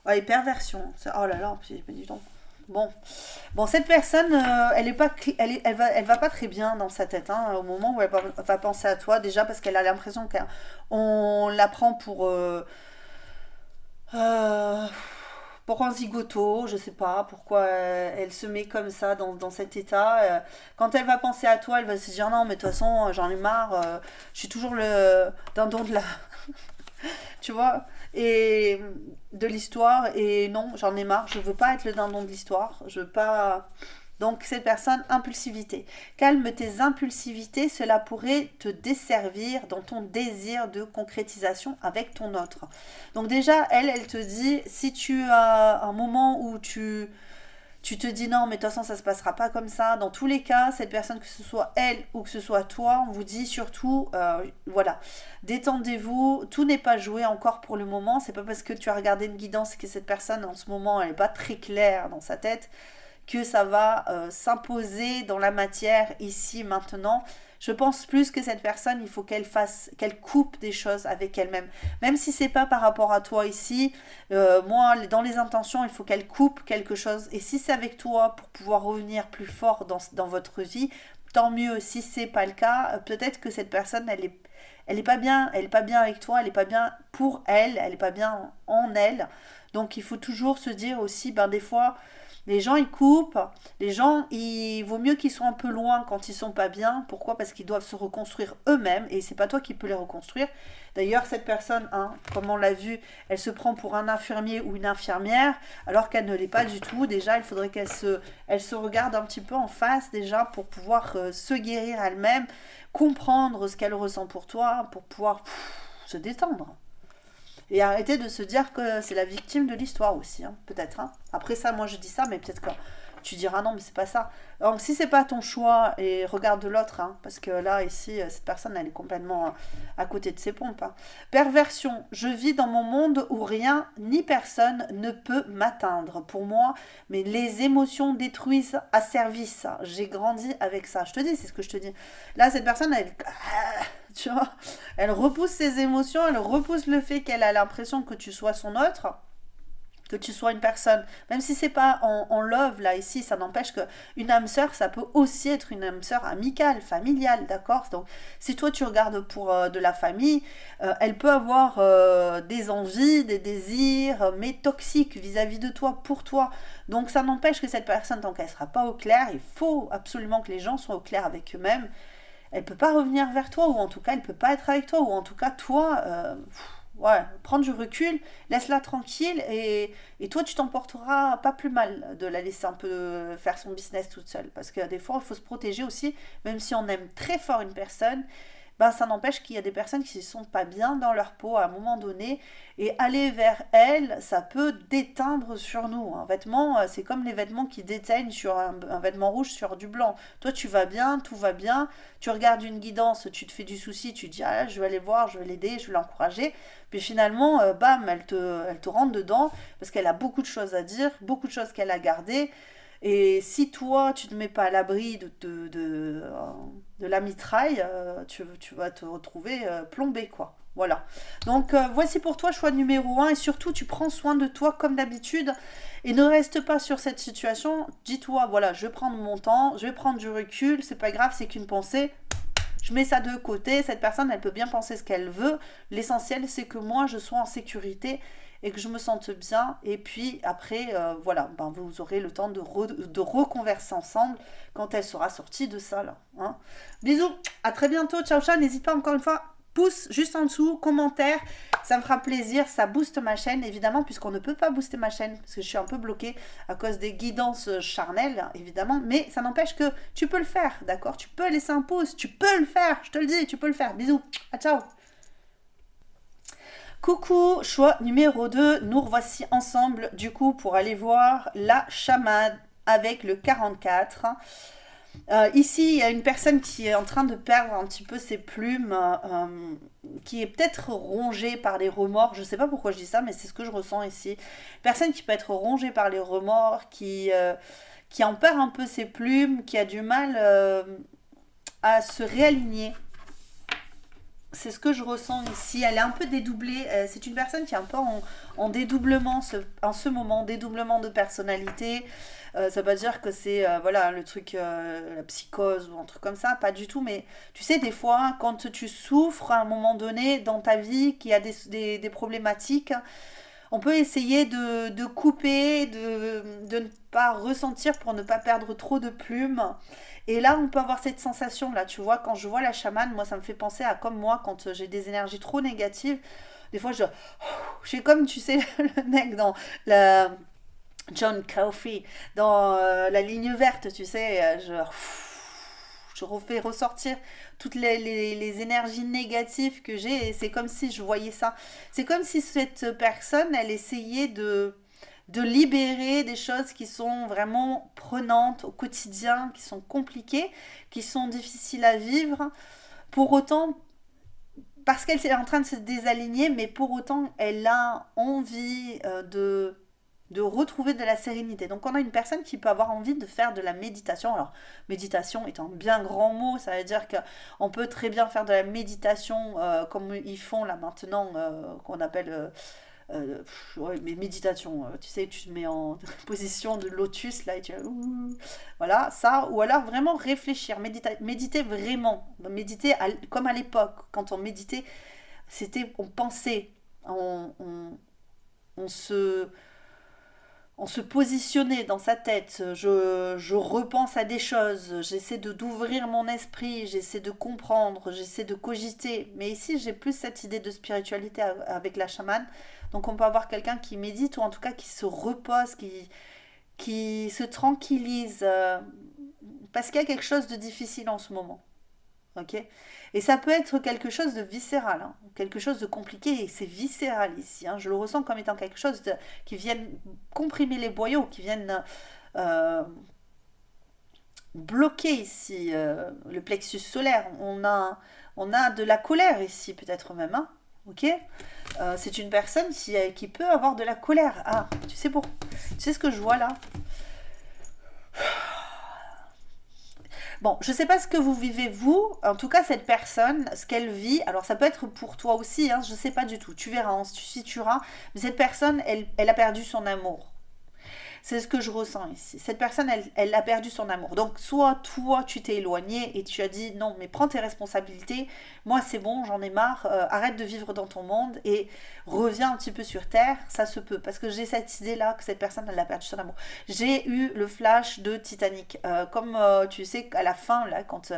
Ouais, perversion. Oh là là, dis donc. Bon, cette personne, elle est pas, elle va pas très bien dans sa tête, hein, au moment où elle va penser à toi, déjà parce qu'elle a l'impression qu'on la prend euh, pour un zigoto, je sais pas pourquoi elle se met comme ça dans cet état. Quand elle va penser à toi, elle va se dire non, mais de toute façon, j'en ai marre, je suis toujours le dindon de la. Tu vois, et de l'histoire, et non, j'en ai marre, je veux pas être le dindon de l'histoire, je veux pas. Donc, cette personne, impulsivité. Calme tes impulsivités, cela pourrait te desservir dans ton désir de concrétisation avec ton autre. Donc déjà, elle te dit, si tu as un moment où tu te dis non, mais de toute façon, ça se passera pas comme ça. Dans tous les cas, cette personne, que ce soit elle ou que ce soit toi, on vous dit surtout, voilà, détendez-vous. Tout n'est pas joué encore pour le moment. C'est pas parce que tu as regardé une guidance que cette personne, en ce moment, elle n'est pas très claire dans sa tête, que ça va s'imposer dans la matière ici maintenant. Je pense plus que cette personne, il faut qu'elle coupe des choses avec elle-même. Même si c'est pas par rapport à toi ici, moi, dans les intentions, il faut qu'elle coupe quelque chose. Et si c'est avec toi pour pouvoir revenir plus fort dans votre vie, tant mieux. Si c'est pas le cas, peut-être que cette personne, elle est pas bien, elle est pas bien avec toi, elle est pas bien pour elle, elle est pas bien en elle. Donc il faut toujours se dire aussi, ben des fois, les gens ils coupent, les gens il vaut mieux qu'ils soient un peu loin quand ils sont pas bien. Pourquoi? Parce qu'ils doivent se reconstruire eux-mêmes et c'est pas toi qui peux les reconstruire. D'ailleurs cette personne, hein, comme on l'a vu, elle se prend pour un infirmier ou une infirmière alors qu'elle ne l'est pas du tout. Déjà il faudrait elle se regarde un petit peu en face déjà pour pouvoir se guérir elle-même, comprendre ce qu'elle ressent pour toi, pour pouvoir se détendre. Et arrêter de se dire que c'est la victime de l'histoire aussi, hein, peut-être. Hein. Après ça, moi je dis ça, mais peut-être que tu diras non, mais c'est pas ça. Donc si c'est pas ton choix, et regarde l'autre, hein, parce que là, ici, cette personne, elle est complètement à côté de ses pompes. Hein. Perversion. Je vis dans mon monde où rien ni personne ne peut m'atteindre. Pour moi, mais les émotions détruisent à service. J'ai grandi avec ça. Je te dis, c'est ce que je te dis. Là, cette personne, elle... Tu vois, elle repousse ses émotions, elle repousse le fait qu'elle a l'impression que tu sois son autre. que tu sois une personne, même si c'est pas en love là ici, ça n'empêche que une âme sœur, ça peut aussi être une âme sœur amicale, familiale, d'accord? Donc si toi tu regardes pour de la famille, elle peut avoir des envies, des désirs, mais toxiques vis-à-vis de toi, pour toi. Donc ça n'empêche que cette personne, tant qu'elle sera pas au clair, il faut absolument que les gens soient au clair avec eux-mêmes. Elle peut pas revenir vers toi, ou en tout cas elle peut pas être avec toi, ou en tout cas toi, ouais, prends du recul, laisse-la tranquille, et toi tu t'en porteras pas plus mal de la laisser un peu faire son business toute seule, parce que des fois il faut se protéger aussi, même si on aime très fort une personne, ben, ça n'empêche qu'il y a des personnes qui ne se sentent pas bien dans leur peau à un moment donné, et aller vers elles, ça peut déteindre sur nous. Un vêtement, c'est comme les vêtements qui déteignent sur un vêtement rouge sur du blanc. Toi, tu vas bien, tout va bien, tu regardes une guidance, tu te fais du souci, tu te dis, ah, je vais aller voir, je vais l'aider, je vais l'encourager. Puis finalement, bam, elle te rentre dedans, parce qu'elle a beaucoup de choses à dire, beaucoup de choses qu'elle a gardées. Et si toi, tu ne te mets pas à l'abri de la mitraille, tu vas te retrouver plombé, quoi. Voilà. Donc, voici pour toi choix numéro 1. Et surtout, tu prends soin de toi comme d'habitude. Et ne reste pas sur cette situation. Dis-toi, voilà, je vais prendre mon temps, je vais prendre du recul. C'est pas grave, c'est qu'une pensée. Je mets ça de côté. Cette personne, elle peut bien penser ce qu'elle veut. L'essentiel, c'est que moi, je sois en sécurité et que je me sente bien. Et puis après, voilà, ben, vous aurez le temps de reconverser ensemble quand elle sera sortie de ça, là. Hein. Bisous, à très bientôt, ciao, ciao. N'hésite pas encore une fois, pouce juste en dessous, commentaire, ça me fera plaisir, ça booste ma chaîne, évidemment, puisqu'on ne peut pas booster ma chaîne, parce que je suis un peu bloquée à cause des guidances charnelles, évidemment, mais ça n'empêche que tu peux le faire, d'accord? Tu peux laisser un pouce, tu peux le faire, je te le dis, tu peux le faire. Bisous, à ciao. Coucou, choix numéro 2, nous revoici ensemble du coup pour aller voir la chamade avec le 44. Ici, il y a une personne qui est en train de perdre un petit peu ses plumes, qui est peut-être rongée par les remords. Je ne sais pas pourquoi je dis ça, mais c'est ce que je ressens ici. Personne qui peut être rongée par les remords, qui en perd un peu ses plumes, qui a du mal à se réaligner. C'est ce que je ressens ici. Elle est un peu dédoublée. C'est une personne qui est un peu en dédoublement en ce moment, dédoublement de personnalité. Ça veut pas dire que c'est voilà, le truc, la psychose ou un truc comme ça, pas du tout. Mais tu sais, des fois, quand tu souffres à un moment donné dans ta vie, qu'il y a des problématiques, on peut essayer de couper, de ne pas ressentir pour ne pas perdre trop de plumes. Et là, on peut avoir cette sensation-là, tu vois, quand je vois la chamane, moi, ça me fait penser à comme moi, quand j'ai des énergies trop négatives, des fois, je suis comme, tu sais, le mec dans la John Coffey, dans la ligne verte, tu sais, je refais ressortir toutes les énergies négatives que j'ai, et c'est comme si je voyais ça. C'est comme si cette personne, elle essayait de libérer des choses qui sont vraiment prenantes au quotidien, qui sont compliquées, qui sont difficiles à vivre. Pour autant, parce qu'elle est en train de se désaligner, mais pour autant, elle a envie de retrouver de la sérénité. Donc on a une personne qui peut avoir envie de faire de la méditation. Alors, méditation est un bien grand mot, ça veut dire qu'on peut très bien faire de la méditation comme ils font là maintenant, qu'on appelle... ouais, mais méditation, tu sais, tu te mets en position de lotus là et tu voilà, ça, ou alors vraiment réfléchir, méditer vraiment, méditer comme à l'époque, quand on méditait, on pensait, on se positionnait dans sa tête, je repense à des choses, j'essaie d'ouvrir mon esprit, j'essaie de comprendre, j'essaie de cogiter. Mais ici, j'ai plus cette idée de spiritualité avec la chamane. Donc on peut avoir quelqu'un qui médite, ou en tout cas qui se repose, qui se tranquillise, parce qu'il y a quelque chose de difficile en ce moment. Ok, et ça peut être quelque chose de viscéral, hein, quelque chose de compliqué, et c'est viscéral ici, hein, je le ressens comme étant quelque chose qui vienne comprimer les boyaux, qui viennent bloquer ici le plexus solaire. On a de la colère ici, peut-être même, hein, ok. C'est une personne qui peut avoir de la colère. Ah, tu sais ce que je vois là? Bon, je sais pas ce que vous vivez vous. En tout cas, cette personne, ce qu'elle vit, alors ça peut être pour toi aussi, hein, je sais pas du tout. Tu verras, on se situera. Mais cette personne, elle a perdu son amour. C'est ce que je ressens ici. Cette personne, elle a perdu son amour. Donc, soit toi, tu t'es éloigné et tu as dit non, mais prends tes responsabilités. Moi, c'est bon, j'en ai marre. Arrête de vivre dans ton monde et reviens un petit peu sur terre. Ça se peut. Parce que j'ai cette idée-là que cette personne, elle a perdu son amour. J'ai eu le flash de Titanic. Comme tu sais, à la fin, là, quand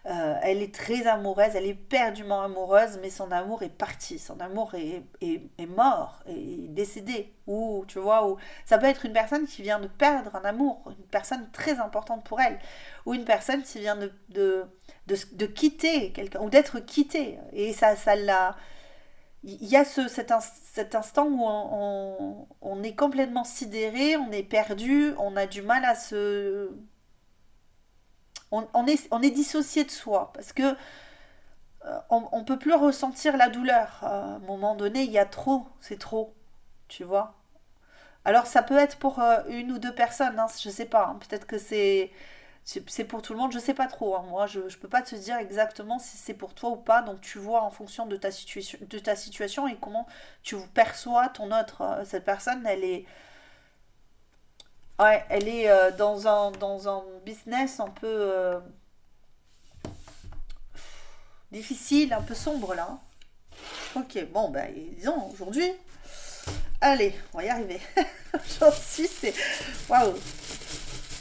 elle est très amoureuse, elle est éperdument amoureuse, mais son amour est parti. Son amour est mort, est décédé. Ou, tu vois, ou ça peut être une personne qui vient de perdre un amour, une personne très importante pour elle, ou une personne qui vient de quitter quelqu'un, ou d'être quittée. Et ça l'a. Il y a cet instant où on est complètement sidéré, on est perdu, on a du mal à se. On est dissocié de soi, parce que on peut plus ressentir la douleur. À un moment donné, il y a trop, c'est trop, tu vois. Alors ça peut être pour une ou deux personnes, hein, je sais pas, hein, peut-être que c'est pour tout le monde, je sais pas trop, hein, moi je peux pas te dire exactement si c'est pour toi ou pas, donc tu vois en fonction de ta situation et comment tu perçois ton autre. Cette personne, elle est dans un business un peu difficile, un peu sombre là, hein. Ok, bon ben disons aujourd'hui, allez, on va y arriver. J'en suis, c'est waouh.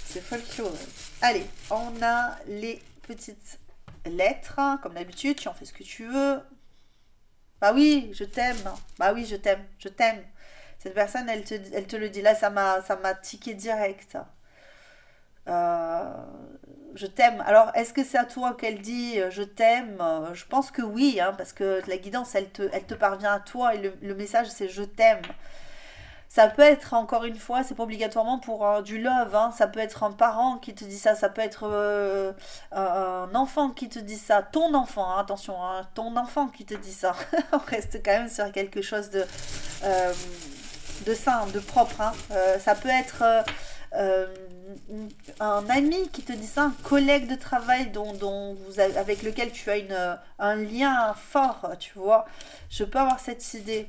C'est folklore. Allez, on a les petites lettres, hein, comme d'habitude, tu en fais ce que tu veux. Bah oui, je t'aime. Bah oui, je t'aime. Je t'aime. Cette personne, elle te le dit. Là, ça m'a tiqué direct. Euh, je t'aime. Alors, est-ce que c'est à toi qu'elle dit je t'aime? Je pense que oui, hein, parce que la guidance, elle te parvient à toi et le message, c'est je t'aime. Ça peut être, encore une fois, c'est pas obligatoirement pour du love, hein. Ça peut être un parent qui te dit ça peut être un enfant qui te dit ça, ton enfant, hein, attention, hein, ton enfant qui te dit ça. On reste quand même sur quelque chose euh, de sain, de propre, hein. Ça peut être euh, un ami qui te dit ça, un collègue de travail avec lequel tu as un lien fort, tu vois. Je peux avoir cette idée.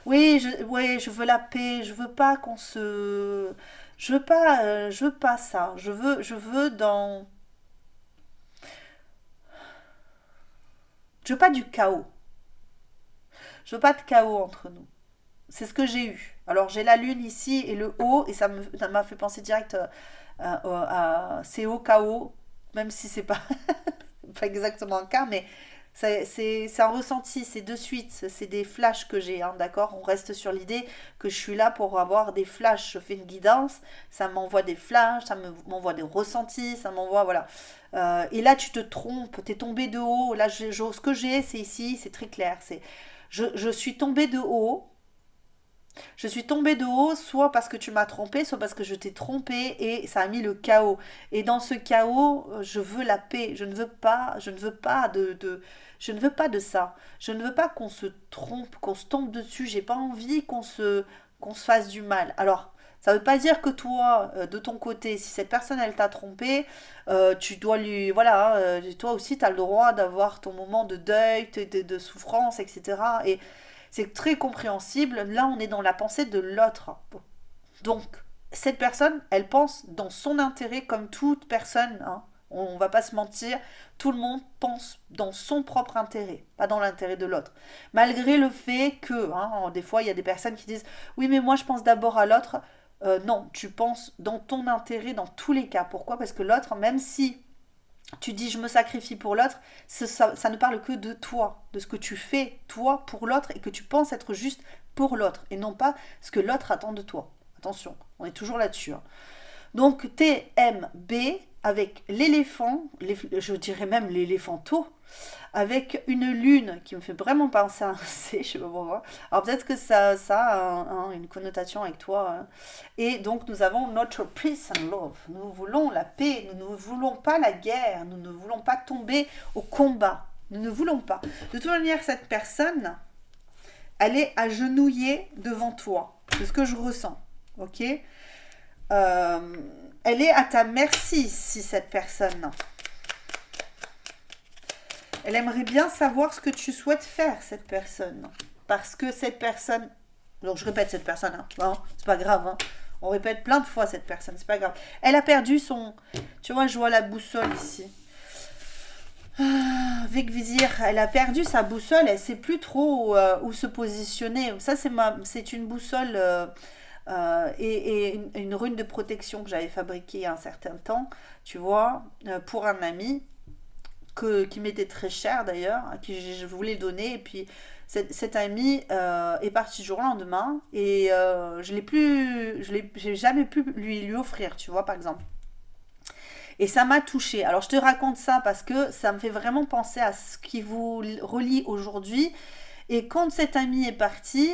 Oui, ouais, je veux la paix. Je veux pas qu'on se. Je veux pas ça. Je veux je veux pas du chaos. Je veux pas de chaos entre nous. C'est ce que j'ai eu. Alors j'ai la lune ici et le haut et ça m'a fait penser direct à CO, chaos, même si c'est pas, pas exactement le cas, mais c'est un ressenti, c'est de suite, c'est des flashs que j'ai, hein, d'accord. On reste sur l'idée que je suis là pour avoir des flashs. Je fais une guidance, ça m'envoie des flashs, m'envoie des ressentis, ça m'envoie, voilà. Et là, tu te trompes, t'es tombé de haut. Là, ce que j'ai, c'est ici, c'est très clair. Je suis tombée de haut. Je suis tombée de haut, soit parce que tu m'as trompé, soit parce que je t'ai trompé et ça a mis le chaos. Et dans ce chaos, je veux la paix. Je ne veux pas je ne veux pas de ça. Je ne veux pas qu'on se trompe, qu'on se tombe dessus. J'ai pas envie qu'on se fasse du mal. Alors, ça ne veut pas dire que toi, de ton côté, si cette personne elle t'a trompé, tu dois lui, voilà, toi aussi tu as le droit d'avoir ton moment de deuil, de souffrance, etc. Et c'est très compréhensible. Là, on est dans la pensée de l'autre. Donc, cette personne, elle pense dans son intérêt comme toute personne, hein. On va pas se mentir, tout le monde pense dans son propre intérêt, pas dans l'intérêt de l'autre. Malgré le fait que, hein, des fois, il y a des personnes qui disent oui, mais moi je pense d'abord à l'autre. Non, tu penses dans ton intérêt dans tous les cas. Pourquoi? Parce que l'autre, même si tu dis je me sacrifie pour l'autre, ça ne parle que de toi, de ce que tu fais toi pour l'autre et que tu penses être juste pour l'autre et non pas ce que l'autre attend de toi. Attention, on est toujours là-dessus, hein. Donc TMB avec l'éléphant, je dirais même l'éléphanto, avec une lune qui me fait vraiment penser à un C, je sais pas pourquoi. Alors peut-être que ça a une connotation avec toi, hein. Et donc nous avons notre peace and love. Nous voulons la paix, nous ne voulons pas la guerre, nous ne voulons pas tomber au combat. Nous ne voulons pas. De toute manière, cette personne, elle est agenouillée devant toi. C'est ce que je ressens. Ok. Euh, elle est à ta merci ici, cette personne. Elle aimerait bien savoir ce que tu souhaites faire, cette personne. Parce que cette personne... Donc je répète cette personne, hein, c'est pas grave. Hein. On répète plein de fois cette personne, c'est pas grave. Elle a perdu son... Tu vois, je vois la boussole ici. Vic Vizir, elle a perdu sa boussole, elle sait plus trop où se positionner. Ça, c'est une boussole et une rune de protection que j'avais fabriquée il y a un certain temps, tu vois, pour un ami qui m'était très cher d'ailleurs, à qui je voulais donner. Et puis cet ami est parti du jour au lendemain et j'ai jamais pu lui offrir, tu vois, par exemple. Et ça m'a touchée. Alors je te raconte ça parce que ça me fait vraiment penser à ce qui vous relie aujourd'hui. Et quand cet ami est parti,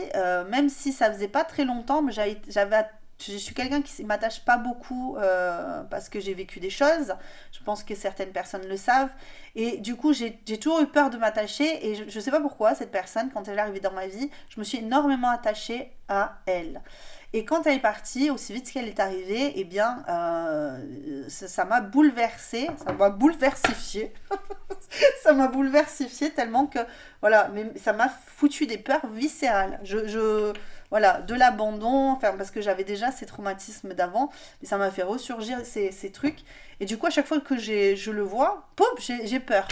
même si ça faisait pas très longtemps, mais je suis quelqu'un qui ne m'attache pas beaucoup parce que j'ai vécu des choses. Je pense que certaines personnes le savent. Et du coup, j'ai toujours eu peur de m'attacher. Et je ne sais pas pourquoi, cette personne, quand elle est arrivée dans ma vie, je me suis énormément attachée à elle. Et quand elle est partie, aussi vite qu'elle est arrivée, eh bien, ça m'a bouleversée, ça m'a bouleversifiée. Ça m'a bouleversifiée tellement que, voilà, mais ça m'a foutu des peurs viscérales. Voilà, de l'abandon, enfin, parce que j'avais déjà ces traumatismes d'avant, mais ça m'a fait ressurgir ces trucs. Et du coup, à chaque fois que je le vois, pouf, j'ai peur.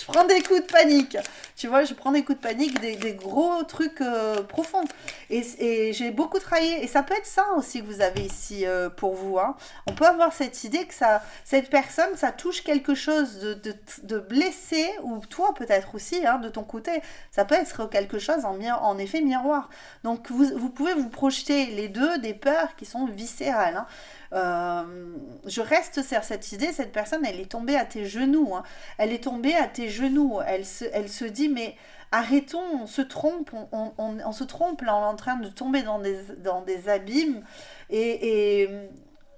Je prends des coups de panique. Tu vois, je prends des coups de panique, des gros trucs profonds. Et j'ai beaucoup travaillé. Et ça peut être ça aussi que vous avez ici pour vous. Hein. On peut avoir cette idée que cette personne, ça touche quelque chose de blessé, ou toi peut-être aussi, hein, de ton côté. Ça peut être quelque chose en effet miroir. Donc vous pouvez vous projeter les deux des peurs qui sont viscérales. Hein. Je reste sur cette idée, cette personne, elle est tombée à tes genoux. Hein. Elle est tombée à tes genoux. Elle se dit, mais arrêtons, on se trompe, on se trompe, là, on est en train de tomber dans des abîmes. Et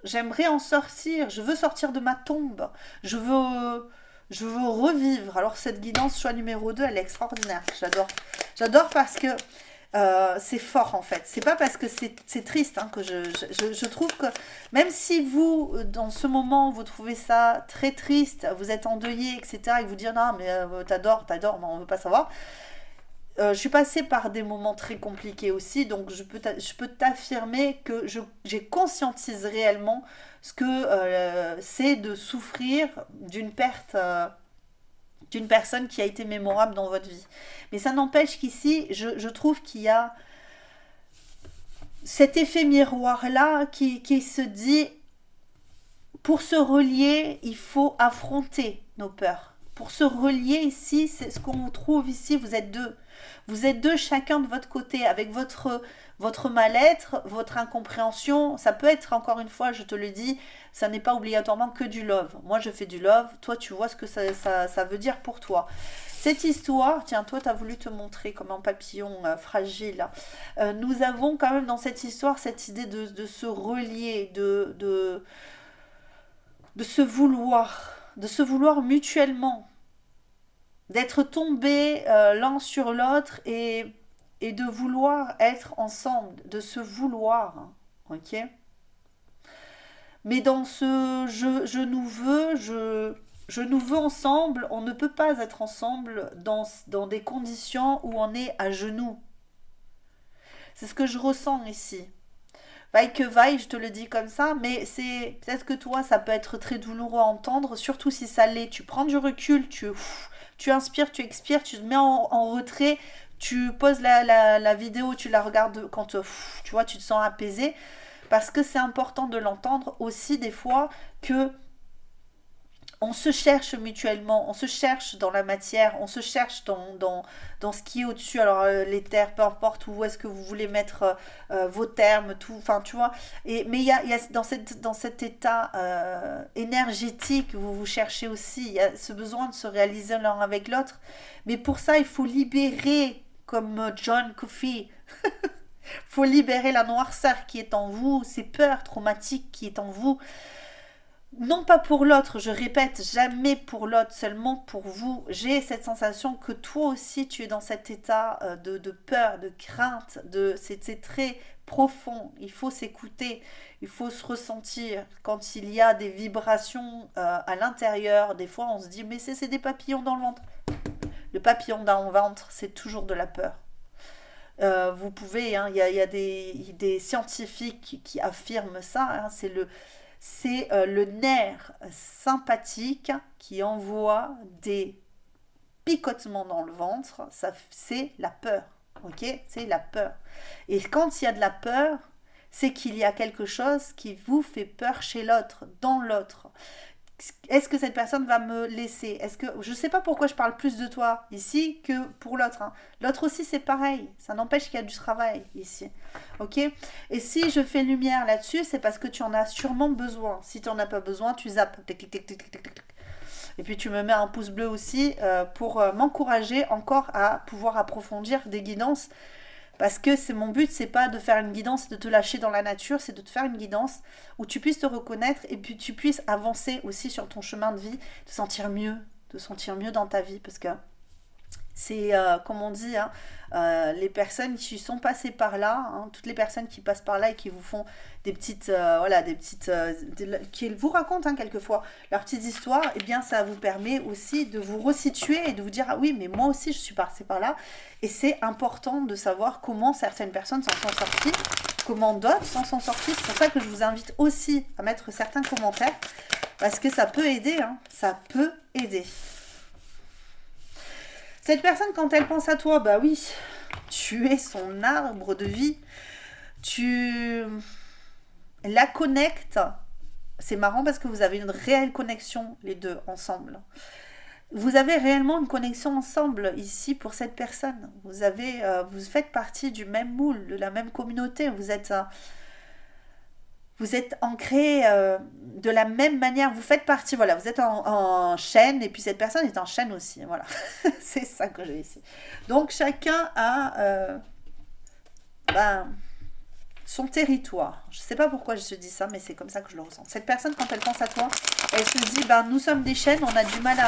j'aimerais en sortir. Je veux sortir de ma tombe. Je veux revivre. Alors, cette guidance choix numéro 2, elle est extraordinaire. J'adore. J'adore parce que c'est fort en fait. C'est pas parce que c'est triste hein, que je trouve que même si vous, dans ce moment, vous trouvez ça très triste, vous êtes endeuillé, etc., et vous dire non, mais t'adores, mais on veut pas savoir. Je suis passée par des moments très compliqués aussi, donc je peux t'affirmer que j'ai conscientisé réellement ce que c'est de souffrir d'une perte. D'une personne qui a été mémorable dans votre vie. Mais ça n'empêche qu'ici, je trouve qu'il y a cet effet miroir-là qui se dit, pour se relier, il faut affronter nos peurs. Pour se relier ici, c'est ce qu'on trouve ici, vous êtes deux. Vous êtes deux chacun de votre côté, avec votre mal-être, votre incompréhension. Ça peut être, encore une fois, je te le dis, ça n'est pas obligatoirement que du love. Moi, je fais du love. Toi, tu vois ce que ça veut dire pour toi. Cette histoire, tiens, toi, tu as voulu te montrer comme un papillon fragile. Nous avons quand même dans cette histoire cette idée de se relier, de se vouloir mutuellement, d'être tombés l'un sur l'autre et de vouloir être ensemble, de se vouloir, hein, ok. Mais dans ce je nous veux, je nous veux ensemble, on ne peut pas être ensemble dans des conditions où on est à genoux. C'est ce que je ressens ici. Vaille que vaille, je te le dis comme ça, mais c'est peut-être que toi, ça peut être très douloureux à entendre, surtout si ça l'est. Tu prends du recul, tu inspires, tu expires, tu te mets en retrait, tu poses la vidéo, tu la regardes quand tu vois, tu te sens apaisé, parce que c'est important de l'entendre aussi des fois que on se cherche mutuellement, on se cherche dans la matière, on se cherche dans ce qui est au-dessus. Alors les terres, peu importe où est-ce que vous voulez mettre vos termes, tout, enfin tu vois. Mais il y a dans cet état énergétique, vous cherchez aussi, il y a ce besoin de se réaliser l'un avec l'autre. Mais pour ça, il faut libérer, comme John Coffey, il faut libérer la noirceur qui est en vous, ces peurs traumatiques qui est en vous. non pas pour l'autre, je répète, jamais pour l'autre, seulement pour vous. J'ai cette sensation que toi aussi tu es dans cet état de peur, de crainte, c'est très profond. Il faut s'écouter, il faut se ressentir. Quand il y a des vibrations à l'intérieur, des fois on se dit mais c'est des papillons dans le ventre. Le papillon dans le ventre, c'est toujours de la peur. Vous pouvez, hein, y a des scientifiques qui affirment ça, hein, c'est le nerf sympathique qui envoie des picotements dans le ventre, ça, c'est la peur, ok? C'est la peur. Et quand il y a de la peur, c'est qu'il y a quelque chose qui vous fait peur chez l'autre, dans l'autre. Est-ce que cette personne va me laisser? Est-ce que je ne sais pas pourquoi je parle plus de toi ici que pour l'autre, hein. L'autre aussi c'est pareil. Ça n'empêche qu'il y a du travail ici. Ok? Et si je fais lumière là-dessus, c'est parce que tu en as sûrement besoin. Si tu n'en as pas besoin, tu zappes. Et puis tu me mets un pouce bleu aussi pour m'encourager encore à pouvoir approfondir des guidances. Parce que c'est mon but, c'est pas de faire une guidance, de te lâcher dans la nature, c'est de te faire une guidance où tu puisses te reconnaître et puis tu puisses avancer aussi sur ton chemin de vie, te sentir mieux dans ta vie. Parce que c'est, comme on dit, hein, les personnes qui sont passées par là, hein, toutes les personnes qui passent par là et qui vous font des petites, voilà, qui vous racontent hein, quelquefois leurs petites histoires, et eh bien ça vous permet aussi de vous resituer et de vous dire ah oui mais moi aussi je suis passée par là, et c'est important de savoir comment certaines personnes s'en sont sorties, comment d'autres s'en sont sorties. C'est pour ça que je vous invite aussi à mettre certains commentaires parce que ça peut aider, hein, ça peut aider. Cette personne, quand elle pense à toi, bah oui, tu es son arbre de vie. Tu la connectes. C'est marrant parce que vous avez une réelle connexion, les deux, ensemble. Vous avez réellement une connexion ensemble ici pour cette personne. Vous faites partie du même moule, de la même communauté. Vous êtes ancrés de la même manière, vous faites partie, voilà, vous êtes en chaîne, et puis cette personne est en chaîne aussi, voilà, c'est ça que j'ai ici. Donc chacun a son territoire. Je ne sais pas pourquoi je te dis ça, mais c'est comme ça que je le ressens. Cette personne, quand elle pense à toi, elle se dit, nous sommes des chaînes, on a du mal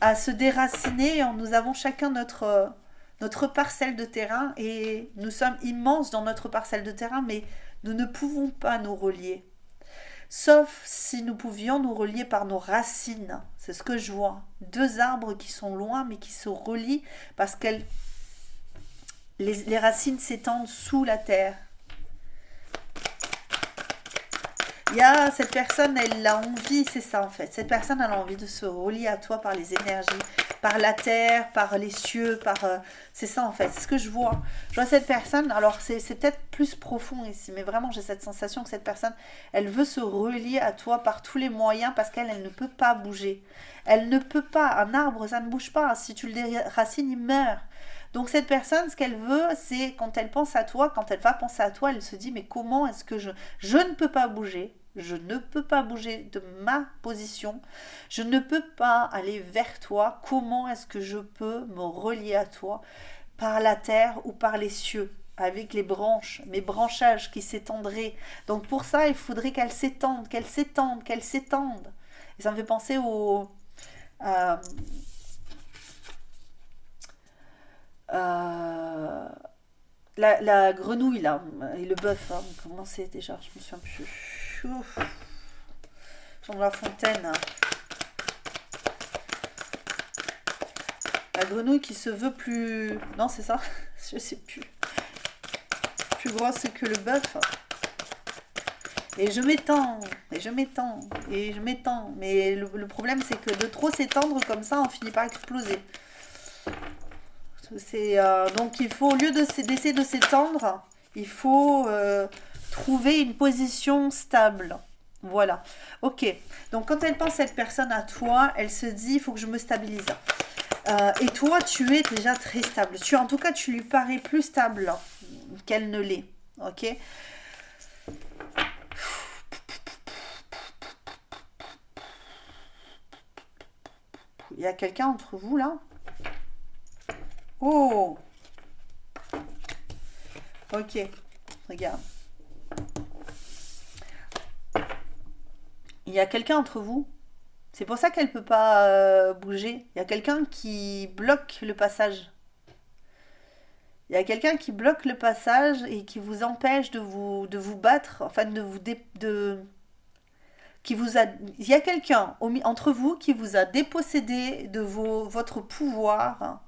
à se déraciner, nous avons chacun notre parcelle de terrain, et nous sommes immenses dans notre parcelle de terrain, mais nous ne pouvons pas nous relier. Sauf si nous pouvions nous relier par nos racines. C'est ce que je vois. Deux arbres qui sont loin mais qui se relient parce que les racines s'étendent sous la terre. Il y a cette personne, elle a envie, c'est ça en fait. Cette personne, elle a envie de se relier à toi par les énergies, par la terre, par les cieux, c'est ça en fait, c'est ce que je vois. Je vois cette personne, alors c'est peut-être plus profond ici, mais vraiment j'ai cette sensation que cette personne, elle veut se relier à toi par tous les moyens parce qu'elle ne peut pas bouger. Elle ne peut pas, un arbre ça ne bouge pas, si tu le déracines, il meurt. Donc cette personne, ce qu'elle veut, c'est quand elle pense à toi, quand elle va penser à toi, elle se dit mais comment est-ce que je ne peux pas bouger, je ne peux pas bouger de ma position, je ne peux pas aller vers toi, comment est-ce que je peux me relier à toi par la terre ou par les cieux, avec les branches, mes branchages qui s'étendraient. Donc pour ça, il faudrait qu'elle s'étende, qu'elle s'étende, qu'elle s'étende. Et ça me fait penser la grenouille là, et le bœuf, hein. Comment c'est déjà? Je me souviens plus. Ouf. Dans la fontaine. La grenouille qui se veut plus... Non, c'est ça? Je sais plus. Plus grosse que le bœuf. Et je m'étends, et je m'étends, et je m'étends. Mais le problème, c'est que de trop s'étendre comme ça, on finit par exploser. Donc il faut, au lieu d'essayer de s'étendre, il faut trouver une position stable. Voilà. Ok. Donc quand elle pense cette personne à toi, elle se dit il faut que je me stabilise. Et toi, tu es déjà très stable. En tout cas, tu lui parais plus stable qu'elle ne l'est. Ok. Il y a quelqu'un entre vous là? Oh! Ok, regarde. Il y a quelqu'un entre vous. C'est pour ça qu'elle ne peut pas bouger. Il y a quelqu'un qui bloque le passage. Il y a quelqu'un qui bloque le passage et qui vous empêche de vous battre, enfin qui vous a, il y a quelqu'un entre vous qui vous a dépossédé de votre pouvoir,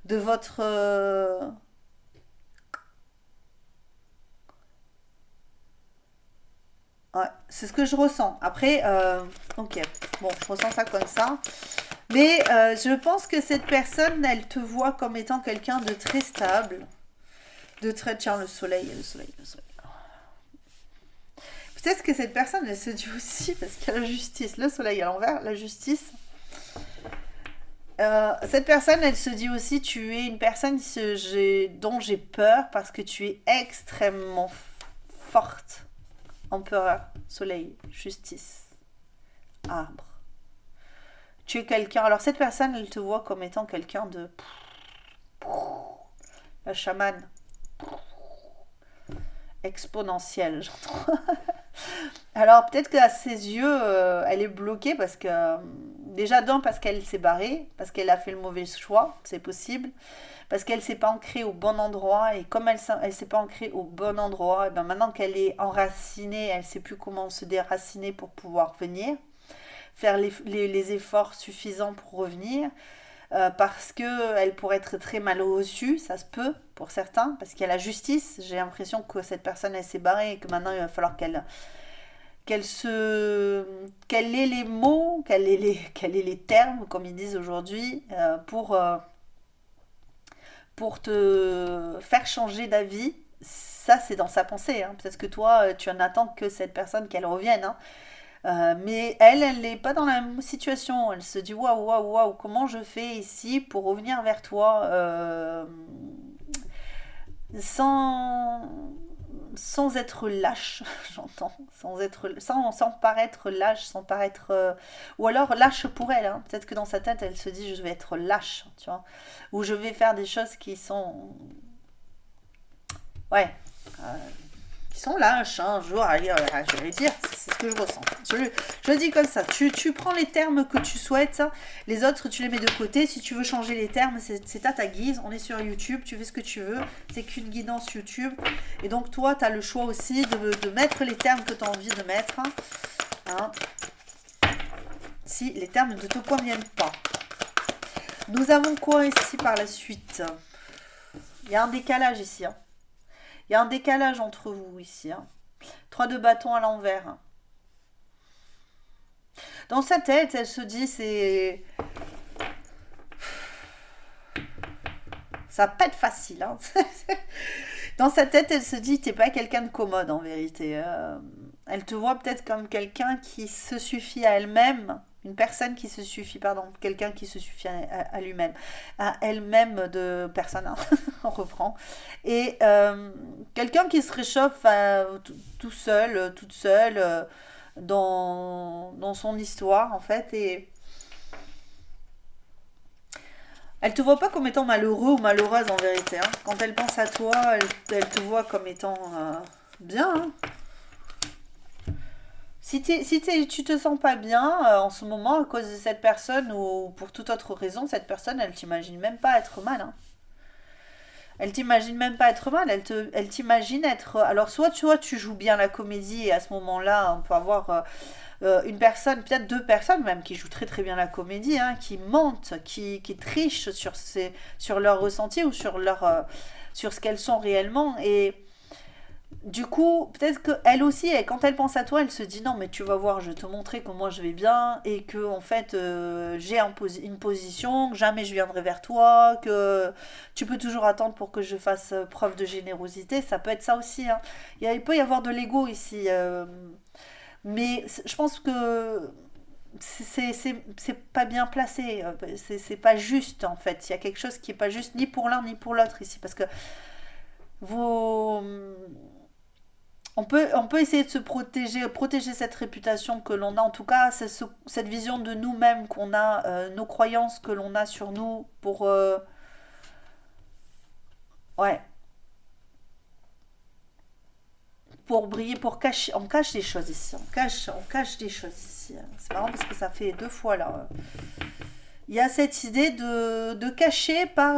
de votre, ouais, c'est ce que je ressens. Après, ok, bon, je ressens ça comme ça. Mais je pense que cette personne, elle te voit comme étant quelqu'un de très stable, de très... Tiens, le soleil, le soleil, le soleil. Peut-être que cette personne, elle se dit aussi, parce qu'il y a la justice, le soleil à l'envers, la justice. Cette personne, elle se dit aussi, tu es une personne dont j'ai peur parce que tu es extrêmement forte. Empereur, soleil, justice, arbre. Tu es quelqu'un. Alors cette personne, elle te voit comme étant quelqu'un de... La chamane. Exponentielle, j'entends. Alors peut-être qu'à ses yeux, elle est bloquée parce que... déjà d'un, parce qu'elle s'est barrée, parce qu'elle a fait le mauvais choix, c'est possible. Parce qu'elle s'est pas ancrée au bon endroit. Et comme elle s'est pas ancrée au bon endroit, et ben maintenant qu'elle est enracinée, elle sait plus comment se déraciner pour pouvoir venir. Faire les efforts suffisants pour revenir. Parce que elle pourrait être très mal reçue, ça se peut pour certains, parce qu'il y a la justice. J'ai l'impression que cette personne elle s'est barrée et que maintenant il va falloir qu'elle ait les mots, qu'elle ait les termes, comme ils disent aujourd'hui, pour te faire changer d'avis. Ça, c'est dans sa pensée, hein. Peut-être que toi, tu en attends que cette personne qu'elle revienne, hein. Mais elle n'est pas dans la même situation. Elle se dit waouh, waouh, waouh, comment je fais ici pour revenir vers toi sans, sans être lâche, j'entends, sans paraître lâche, sans paraître. Ou alors lâche pour elle, hein. Peut-être que dans sa tête, elle se dit je vais être lâche, tu vois, ou je vais faire des choses qui sont. Ouais. euh, qui sont lâches, hein, un jour, allez, je vais dire, c'est ce que je ressens. Je le dis comme ça, tu prends les termes que tu souhaites, les autres tu les mets de côté, si tu veux changer les termes, c'est à ta guise, on est sur YouTube, tu fais ce que tu veux, c'est qu'une guidance YouTube, et donc toi, tu as le choix aussi de mettre les termes que tu as envie de mettre, hein, si les termes ne te conviennent pas. Nous avons quoi ici par la suite? Il y a un décalage ici, hein. Il y a un décalage entre vous ici, hein. 3 de bâton à l'envers, hein. Dans sa tête, elle se dit, ça va pas être facile, hein. Dans sa tête, elle se dit, t'es pas quelqu'un de commode en vérité. Elle te voit peut-être comme quelqu'un qui se suffit à elle-même, une personne qui se suffit, pardon, quelqu'un qui se suffit à lui-même, à elle-même de personne, hein. On reprend. Et quelqu'un qui se réchauffe tout seul, toute seule, dans son histoire en fait. Et elle te voit pas comme étant malheureux ou malheureuse en vérité, hein. Quand elle pense à toi, elle te voit comme étant bien, hein. Si tu te sens pas bien en ce moment à cause de cette personne ou pour toute autre raison, cette personne, elle t'imagine même pas être mal, hein. Elle t'imagine même pas être mal, elle t'imagine être... Alors soit tu joues bien la comédie et à ce moment-là, on peut avoir une personne, peut-être deux personnes même, qui jouent très très bien la comédie, hein, qui mentent, qui trichent sur leur ressenti ou sur ce qu'elles sont réellement. Et du coup, peut-être qu'elle aussi, quand elle pense à toi, elle se dit non, mais tu vas voir, je vais te montrer que moi je vais bien et que en fait j'ai une position, que jamais je viendrai vers toi, que tu peux toujours attendre pour que je fasse preuve de générosité. Ça peut être ça aussi, hein. Il peut y avoir de l'ego ici, mais je pense que c'est pas bien placé, c'est pas juste en fait. Il y a quelque chose qui est pas juste ni pour l'un ni pour l'autre ici parce que vous on peut essayer de se protéger cette réputation que l'on a, en tout cas, cette vision de nous-mêmes qu'on a, nos croyances que l'on a sur nous pour... ouais, pour briller, pour cacher. On cache des choses ici. On cache des choses ici. C'est marrant parce que ça fait 2 fois là. Il y a cette idée de cacher par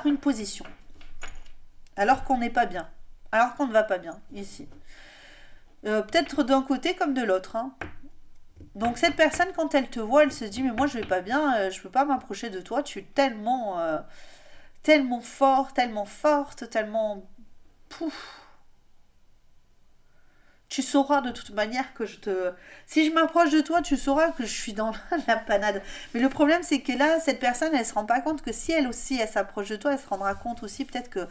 une position. Alors qu'on n'est pas bien. Alors qu'on ne va pas bien ici. Peut-être d'un côté comme de l'autre. Hein. Donc cette personne, quand elle te voit, elle se dit, mais moi je vais pas bien, je peux pas m'approcher de toi, tu es tellement fort, tellement forte, tellement... Pouf. Tu sauras de toute manière que je te... Si je m'approche de toi, tu sauras que je suis dans la panade. Mais le problème, c'est que là, cette personne, elle se rend pas compte que si elle aussi, elle s'approche de toi, elle se rendra compte aussi peut-être que...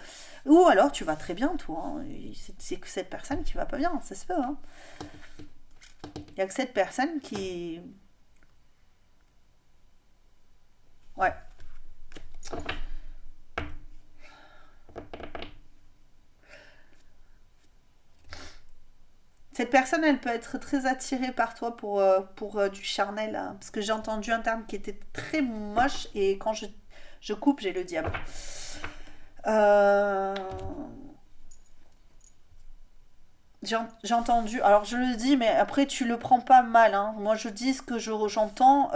Ou alors, tu vas très bien, toi. Hein. C'est que cette personne qui va pas bien, ça se peut. Hein. Il y a que cette personne qui... Ouais. Cette personne, elle peut être très attirée par toi pour du charnel. Hein, parce que j'ai entendu un terme qui était très moche et quand je coupe, j'ai le diable. Euh, j'ai entendu, alors je le dis, mais après tu le prends pas mal. Hein. Moi je dis ce que j'entends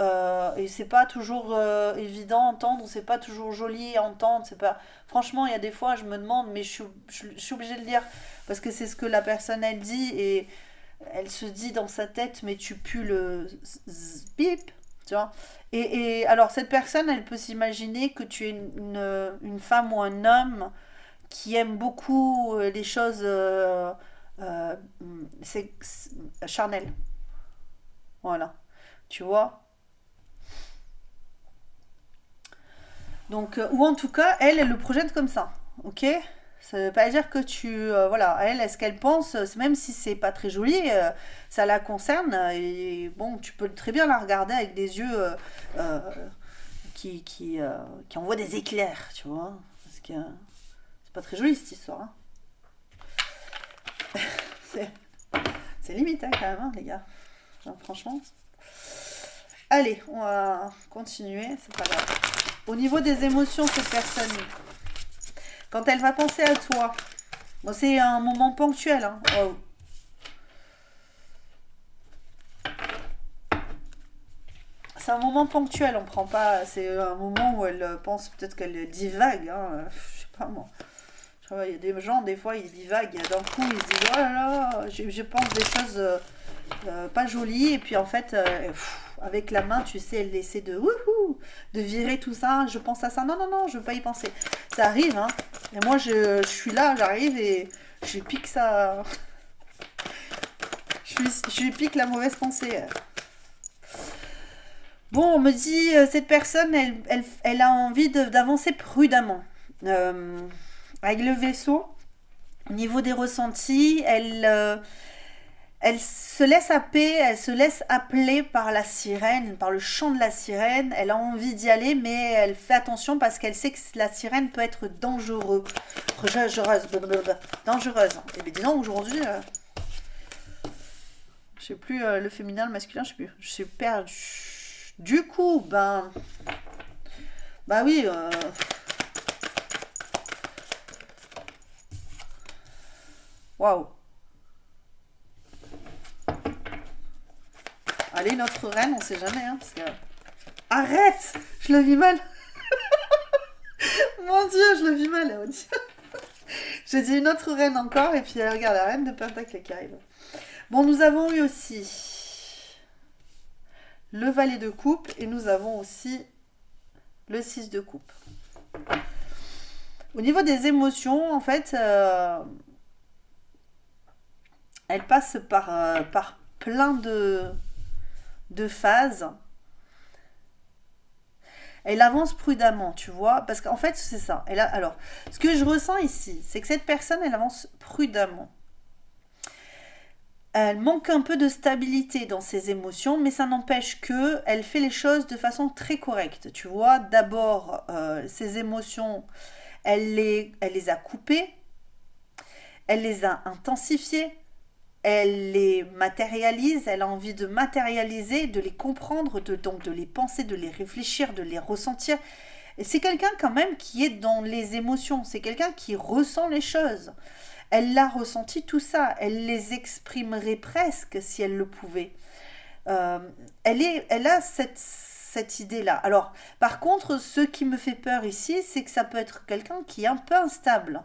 et c'est pas toujours évident à entendre, c'est pas toujours joli à entendre. C'est pas... Franchement, il y a des fois je me demande, mais je suis obligée de le dire parce que c'est ce que la personne elle dit et elle se dit dans sa tête, mais tu pues le bip, tu vois. Et alors cette personne, elle peut s'imaginer que tu es une femme ou un homme qui aime beaucoup les choses euh, charnelles. Voilà. Tu vois. Donc, ou en tout cas, elle le projette comme ça. Ok. Ça ne veut pas dire que voilà, elle, est-ce qu'elle pense, même si c'est pas très joli, ça la concerne. Et bon, tu peux très bien la regarder avec des yeux euh, qui envoient des éclairs, tu vois. Parce que c'est pas très joli cette histoire. Hein. C'est c'est limite, hein, quand même, hein, les gars. Genre, franchement. Allez, on va continuer, c'est pas grave. Au niveau des émotions, cette personne, quand elle va penser à toi, bon, c'est un moment ponctuel. Hein. Oh. C'est un moment ponctuel, on prend pas. C'est un moment où elle pense, peut-être qu'elle divague. Hein. Je sais pas moi. Il y a des gens, des fois, ils divaguent. D'un coup, ils se disent, oh là là, je pense des choses pas jolies. Et puis en fait, avec la main, tu sais, elle essaie de virer tout ça. Je pense à ça. Non, non, non, je veux pas y penser. Ça arrive, hein. Et moi, je suis là, j'arrive et je lui pique ça. Je lui pique la mauvaise pensée. Bon, on me dit, cette personne, elle a envie d'avancer prudemment. Euh, avec le vaisseau, au niveau des ressentis, elle se laisse happer, elle se laisse appeler par la sirène, par le chant de la sirène. Elle a envie d'y aller, mais elle fait attention parce qu'elle sait que la sirène peut être dangereuse. Dangereuse. Et bien dis donc, aujourd'hui, je sais plus le féminin, le masculin, je sais plus. Je suis perdue. Du coup, bah oui. Waouh. Allez, notre reine, on sait jamais, hein, parce que... Arrête. Je le vis mal. Mon Dieu, je le vis mal. J'ai dit une autre reine encore, et puis regarde, la reine de Pentacle qui arrive. Bon, nous avons eu aussi le valet de coupe, et nous avons aussi le 6 de coupe. Au niveau des émotions, en fait, elle passe par plein de phases. Elle avance prudemment, tu vois, parce qu'en fait, c'est ça. Alors, ce que je ressens ici, c'est que cette personne, elle avance prudemment. Elle manque un peu de stabilité dans ses émotions, mais ça n'empêche que elle fait les choses de façon très correcte. Tu vois, d'abord, ses émotions, elle les a coupées, elle les a intensifiées, elle les matérialise, elle a envie de matérialiser, de les comprendre, donc de les penser, de les réfléchir, de les ressentir. Et c'est quelqu'un quand même qui est dans les émotions, c'est quelqu'un qui ressent les choses. Elle l'a ressenti tout ça, elle les exprimerait presque si elle le pouvait. Euh, elle a cette idée-là. Alors, par contre, ce qui me fait peur ici, c'est que ça peut être quelqu'un qui est un peu instable,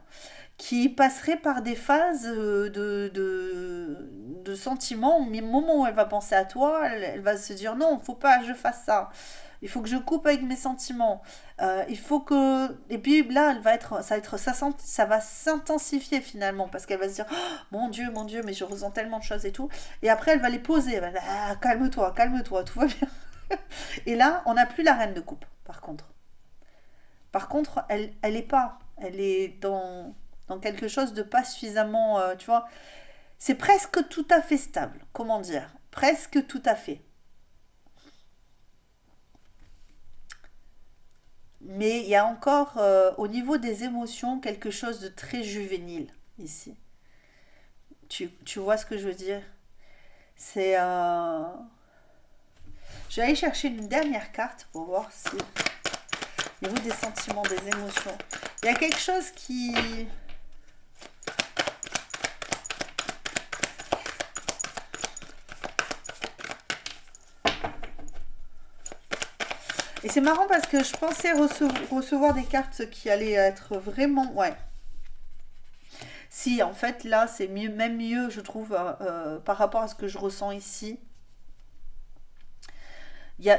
qui passerait par des phases de sentiments, au moment où elle va penser à toi, elle va se dire non, faut pas que je fasse ça. Il faut que je coupe avec mes sentiments. Il faut que... Et puis là, ça va s'intensifier finalement, parce qu'elle va se dire, oh, mon Dieu, mais je ressens tellement de choses et tout. Et après, elle va les poser. Elle va dire, ah, calme-toi, tout va bien. Et là, on n'a plus la reine de coupe, par contre. Par contre, elle est pas. Elle est dans quelque chose de pas suffisamment, tu vois. C'est presque tout à fait stable. Comment dire? Presque tout à fait. Mais il y a encore, au niveau des émotions, quelque chose de très juvénile ici. Tu vois ce que je veux dire? C'est... Je vais aller chercher une dernière carte pour voir si... Au niveau des sentiments, des émotions. Il y a quelque chose qui... Et c'est marrant parce que je pensais recevoir des cartes qui allaient être vraiment... Ouais. Si, en fait, là, c'est mieux, même mieux, je trouve, par rapport à ce que je ressens ici.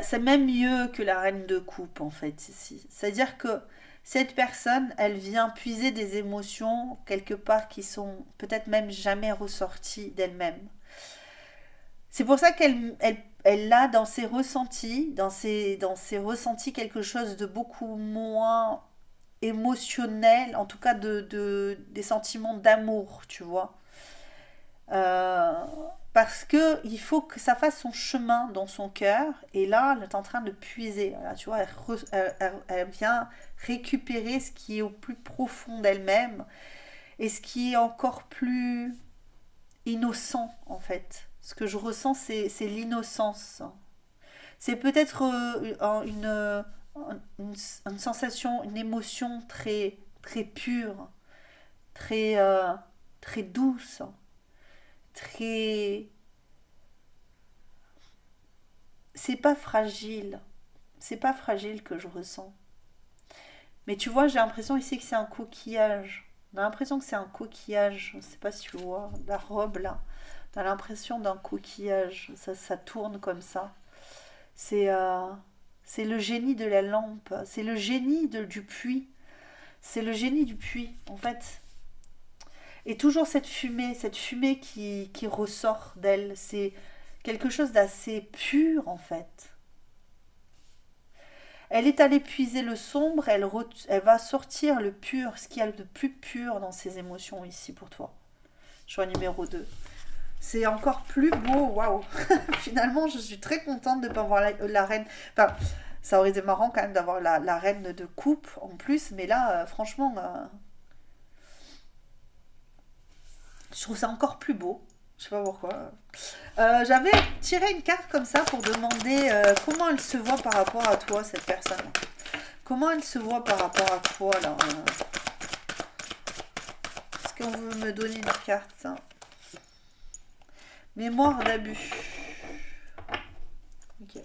C'est même mieux que la reine de coupe, en fait, ici. C'est-à-dire que cette personne, elle vient puiser des émotions, quelque part, qui sont peut-être même jamais ressorties d'elle-même. C'est pour ça elle a dans ses ressentis, dans ses ressentis quelque chose de beaucoup moins émotionnel, en tout cas des sentiments d'amour, tu vois. Euh, Parce que il faut que ça fasse son chemin dans son cœur, et là, elle est en train de puiser. Là, tu vois, elle vient récupérer ce qui est au plus profond d'elle-même, et ce qui est encore plus innocent, en fait. Ce que je ressens, c'est l'innocence. C'est peut-être une sensation, une émotion très, très pure, très, très douce, très... C'est pas fragile. C'est pas fragile que je ressens. Mais tu vois, j'ai l'impression ici que c'est un coquillage. On a l'impression que c'est un coquillage. Je sais pas si tu vois, la robe là. On a l'impression d'un coquillage. Ça tourne comme ça. C'est c'est le génie de la lampe. C'est le génie du puits. C'est le génie du puits, en fait. Et toujours cette fumée qui ressort d'elle. C'est quelque chose d'assez pur, en fait. Elle est allée puiser le sombre, elle va sortir le pur, ce qu'il y a de plus pur dans ses émotions ici pour toi. Choix numéro 2. C'est encore plus beau, waouh. Finalement, je suis très contente de ne pas avoir la reine. Enfin, ça aurait été marrant quand même d'avoir la reine de coupe en plus, mais là, franchement, je trouve ça encore plus beau. Je sais pas pourquoi. J'avais tiré une carte comme ça pour demander comment elle se voit par rapport à toi, cette personne. Comment elle se voit par rapport à toi, là. Est-ce qu'on veut me donner une carte, ça? Mémoire d'abus. Ok.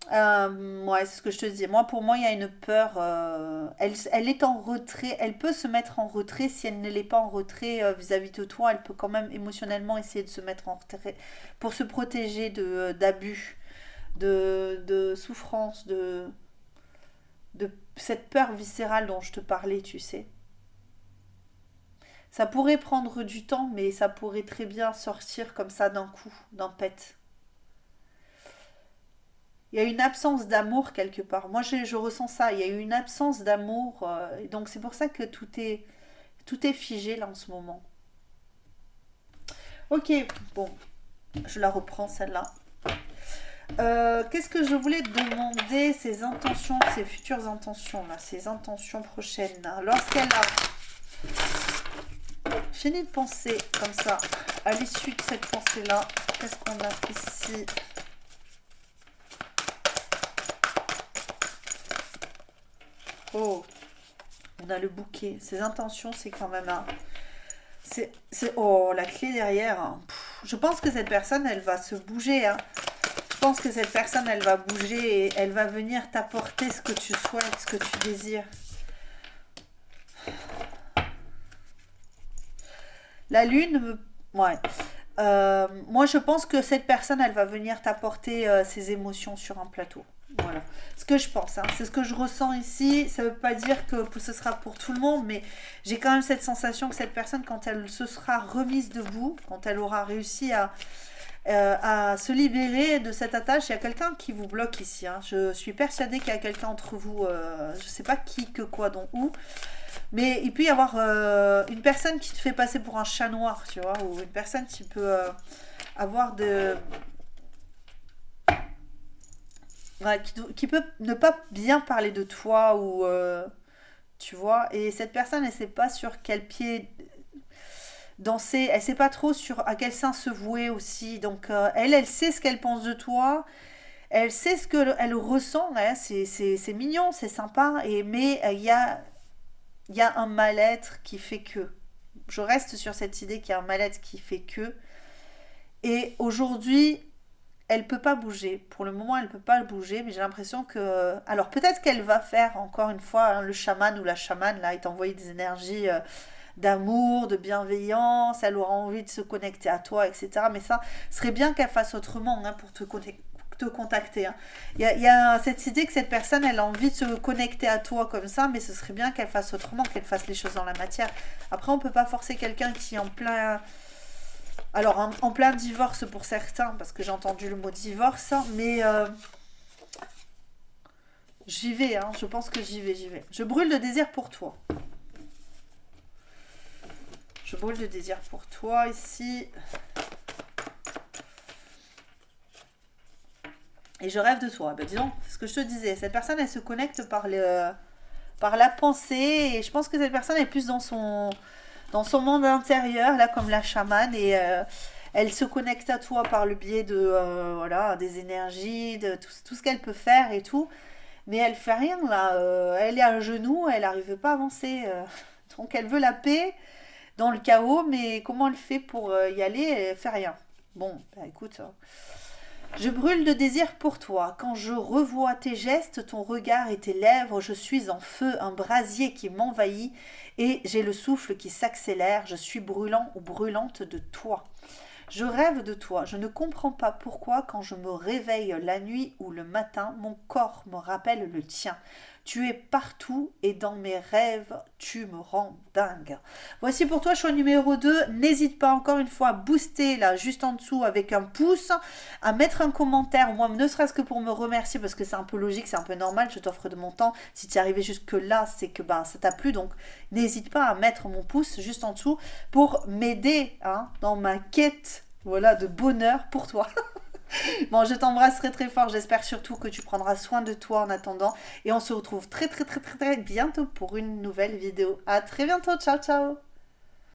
Ouais, c'est ce que je te dis. Pour moi, il y a une peur. Elle est en retrait. Elle peut se mettre en retrait. Si elle ne l'est pas en retrait vis-à-vis de toi, elle peut quand même émotionnellement essayer de se mettre en retrait pour se protéger d'abus, de souffrance, de cette peur viscérale dont je te parlais, tu sais. Ça pourrait prendre du temps, mais ça pourrait très bien sortir comme ça d'un coup, d'un pet. Il y a une absence d'amour quelque part. Moi, je ressens ça. Il y a eu une absence d'amour. Et donc, c'est pour ça que tout est figé là en ce moment. Ok, bon, je la reprends celle-là. Qu'est-ce que je voulais te demander, ces intentions, ces futures intentions, là, ces intentions prochaines, là, lorsqu'elle a fini de penser comme ça, à l'issue de cette pensée-là, qu'est-ce qu'on a ici? Oh, on a le bouquet. Ces intentions, c'est quand même un... Oh, la clé derrière, hein. Je pense que cette personne, elle va se bouger, hein. Je pense que cette personne, elle va bouger et elle va venir t'apporter ce que tu souhaites, ce que tu désires. La lune, ouais. Moi, je pense que cette personne, elle va venir t'apporter ses émotions sur un plateau. Voilà. Ce que je pense, hein. C'est ce que je ressens ici. Ça ne veut pas dire que ce sera pour tout le monde, mais j'ai quand même cette sensation que cette personne, quand elle se sera remise debout, quand elle aura réussi à se libérer de cette attache, il y a quelqu'un qui vous bloque ici, hein. Je suis persuadée qu'il y a quelqu'un entre vous, je ne sais pas qui, que quoi, dont où. Mais il peut y avoir une personne qui te fait passer pour un chat noir, tu vois, ou une personne qui peut avoir de... Ouais, qui peut ne pas bien parler de toi, ou... tu vois, et cette personne, elle sait pas sur quel pied danser, elle sait pas trop sur à quel sein se vouer aussi. Donc, elle sait ce qu'elle pense de toi, elle sait ce qu'elle ressent, ouais, c'est mignon, c'est sympa, mais il y a un mal-être qui fait que. Je reste sur cette idée qu'il y a un mal-être qui fait que. Et aujourd'hui, elle peut pas bouger. Pour le moment, elle peut pas le bouger, mais j'ai l'impression que... Alors peut-être qu'elle va faire, encore une fois, hein, le chaman ou la chamane, là, et t'envoyer des énergies d'amour, de bienveillance, elle aura envie de se connecter à toi, etc. Mais ça serait bien qu'elle fasse autrement, hein, pour te contacter, hein. Il y a cette idée que cette personne, elle a envie de se connecter à toi comme ça, mais ce serait bien qu'elle fasse autrement, qu'elle fasse les choses dans la matière. Après, on peut pas forcer quelqu'un qui est en plein... Alors, en plein divorce pour certains, parce que j'ai entendu le mot divorce, hein, mais j'y vais, hein, je pense que j'y vais, j'y vais. Je brûle de désir pour toi. Je brûle de désir pour toi ici. Et je rêve de toi. Ben, disons, c'est ce que je te disais. Cette personne, elle se connecte par la pensée. Et je pense que cette personne est plus dans son monde intérieur, là, comme la chamane. Et elle se connecte à toi par le biais de voilà, des énergies, de tout ce qu'elle peut faire et tout. Mais elle fait rien, là. Elle est à genoux, elle n'arrive pas à avancer. Donc, elle veut la paix dans le chaos. Mais comment elle fait pour y aller? Elle fait rien. Bon, bah, écoute... Je brûle de désir pour toi. Quand je revois tes gestes, ton regard et tes lèvres, je suis en feu, un brasier qui m'envahit et j'ai le souffle qui s'accélère. Je suis brûlant ou brûlante de toi. Je rêve de toi. Je ne comprends pas pourquoi quand je me réveille la nuit ou le matin, mon corps me rappelle le tien. Tu es partout et dans mes rêves, tu me rends dingue. Voici pour toi, choix numéro 2. N'hésite pas encore une fois à booster là, juste en dessous avec un pouce, à mettre un commentaire, au moins ne serait-ce que pour me remercier parce que c'est un peu logique, c'est un peu normal, je t'offre de mon temps. Si tu es arrivé jusque là, c'est que ça t'a plu, donc n'hésite pas à mettre mon pouce juste en dessous pour m'aider, hein, dans ma quête, voilà, de bonheur pour toi. Bon, je t'embrasse très très fort. J'espère surtout que tu prendras soin de toi en attendant. Et on se retrouve très très très très très bientôt pour une nouvelle vidéo. À très bientôt. Ciao ciao.